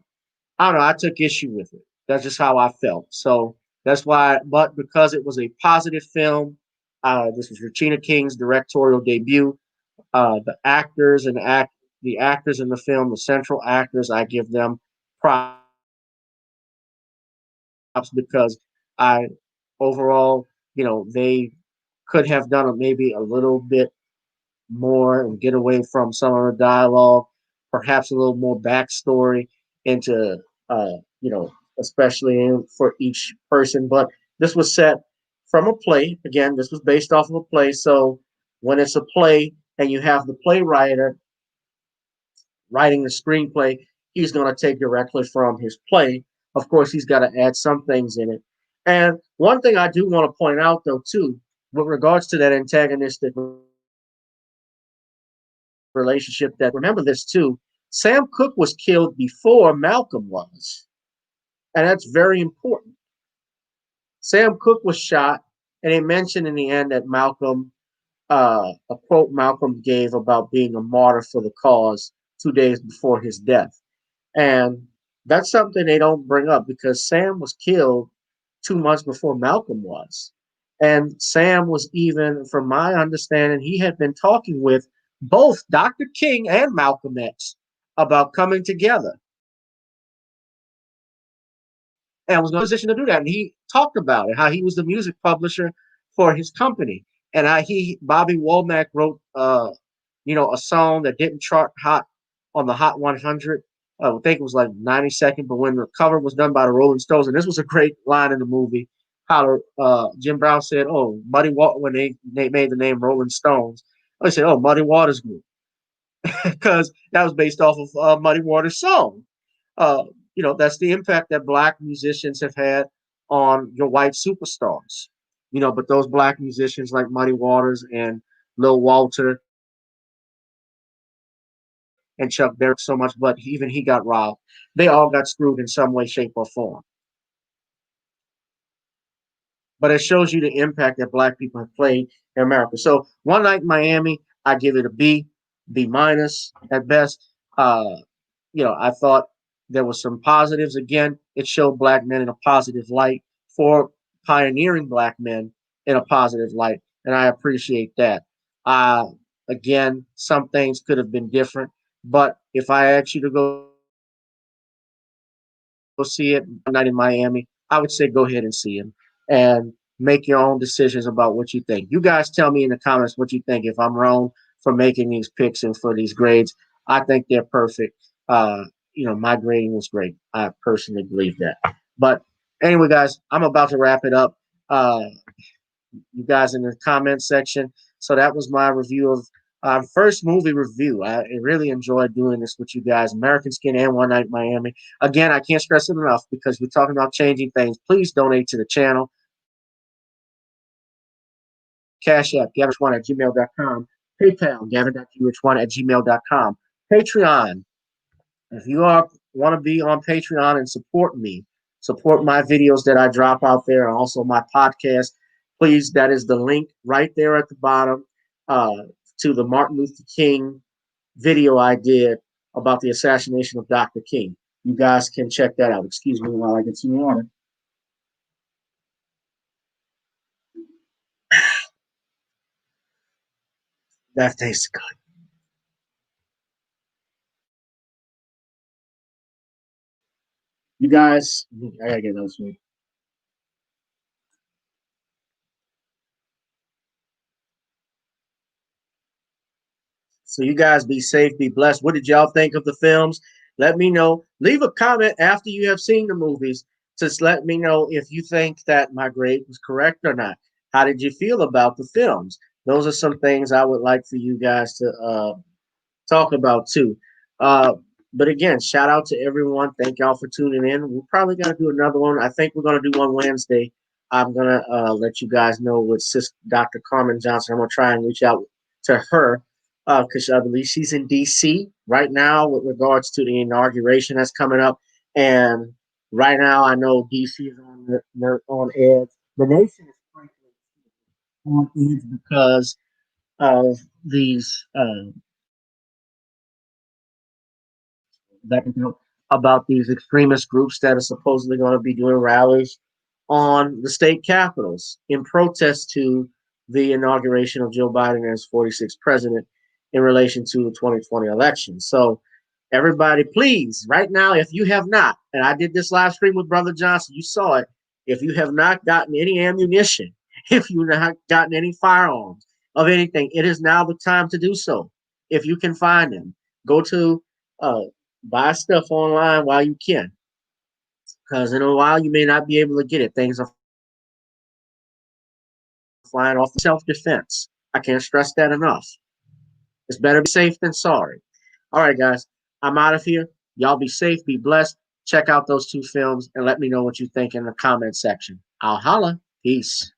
[SPEAKER 1] I don't know. I took issue with it. That's just how I felt. So that's why. But because it was a positive film, this was Regina King's directorial debut. The actors in the film, the central actors, I give them props because I overall, they could have done it maybe a little bit more and get away from some of the dialogue, perhaps a little more backstory into, uh, especially for each person. But this was set from a play. Again, this was based off of a play. So when it's a play and you have the playwright writing the screenplay, he's going to take directly from his play. Of course, he's got to add some things in it. And one thing I do want to point out, though, too, with regards to that antagonistic relationship, that remember this too, Sam Cooke was killed before Malcolm was. And that's very important. Sam Cooke was shot, and they mentioned in the end that Malcolm, a quote Malcolm gave about being a martyr for the cause 2 days before his death. And that's something they don't bring up because Sam was killed 2 months before Malcolm was. And Sam was, even from my understanding, he had been talking with both Dr. King and Malcolm X about coming together and was in a position to do that. And he talked about it, how he was the music publisher for his company. And Bobby Womack wrote, a song that didn't chart hot on the Hot 100. I think it was like 92nd, but when the cover was done by the Rolling Stones, and this was a great line in the movie, how Jim Brown said, "Oh, Muddy Water," when they made the name Rolling Stones, they said, "Oh, Muddy Waters Group," because that was based off of Muddy Waters' song. Uh, that's the impact that black musicians have had on your white superstars. But those black musicians like Muddy Waters and Lil Walter and Chuck Berry so much, but even he got robbed. They all got screwed in some way, shape, or form. But it shows you the impact that black people have played in America. So One Night in Miami, I give it a B, B minus at best. I thought There were some positives. Again, it showed black men in a positive light for pioneering black men in a positive light, and I appreciate that. Uh, Again, some things could have been different, but if I asked you to go see it one night in Miami, I would say go ahead and see him and make your own decisions about what you think. You guys tell me in the comments what you think. If I'm wrong for making these picks and for these grades, I think they're perfect. My grading was great. I personally believe that. But anyway, guys, I'm about to wrap it up. You guys in the comment section. So that was my review of first movie review. I really enjoyed doing this with you guys. American Skin and One Night in Miami. Again, I can't stress it enough because we're talking about changing things. Please donate to the channel. Cash App, Gavin1 at gmail.com. PayPal, Gavin.G1 at gmail.com. Patreon. If you want to be on Patreon and support me, support my videos that I drop out there and also my podcast, please, that is the link right there at the bottom to the Martin Luther King video I did about the assassination of Dr. King. You guys can check that out. Excuse me while I get some water. That tastes good. You guys, I gotta get those. So you guys be safe, be blessed. What did y'all think of the films? Let me know. Leave a comment after you have seen the movies. Just let me know if you think that my grade was correct or not. How did you feel about the films? Those are some things I would like for you guys to talk about too. Uh, but again, shout out to everyone. Thank y'all for tuning in. We're probably gonna do another one. I think we're gonna do one Wednesday. I'm gonna let you guys know with Dr. Carmen Johnson. I'm gonna try and reach out to her because I believe she's in DC right now with regards to the inauguration that's coming up. And right now, I know DC is on edge. The nation is frankly on edge because of these about these extremist groups that are supposedly going to be doing rallies on the state capitals in protest to the inauguration of Joe Biden as 46th president in relation to the 2020 election. So, everybody, please, right now, if you have not, and I did this live stream with Brother Johnson, you saw it. If you have not gotten any ammunition, if you've not gotten any firearms of anything, it is now the time to do so. If you can find them, go to uh, buy stuff online while you can, because in a while you may not be able to get it. Things are flying off. Self-defense. I can't stress that enough. It's better be safe than sorry. All right, guys, I'm out of here. Y'all be safe, be blessed. Check out those two films and let me know what you think in the comment section. I'll holla. Peace.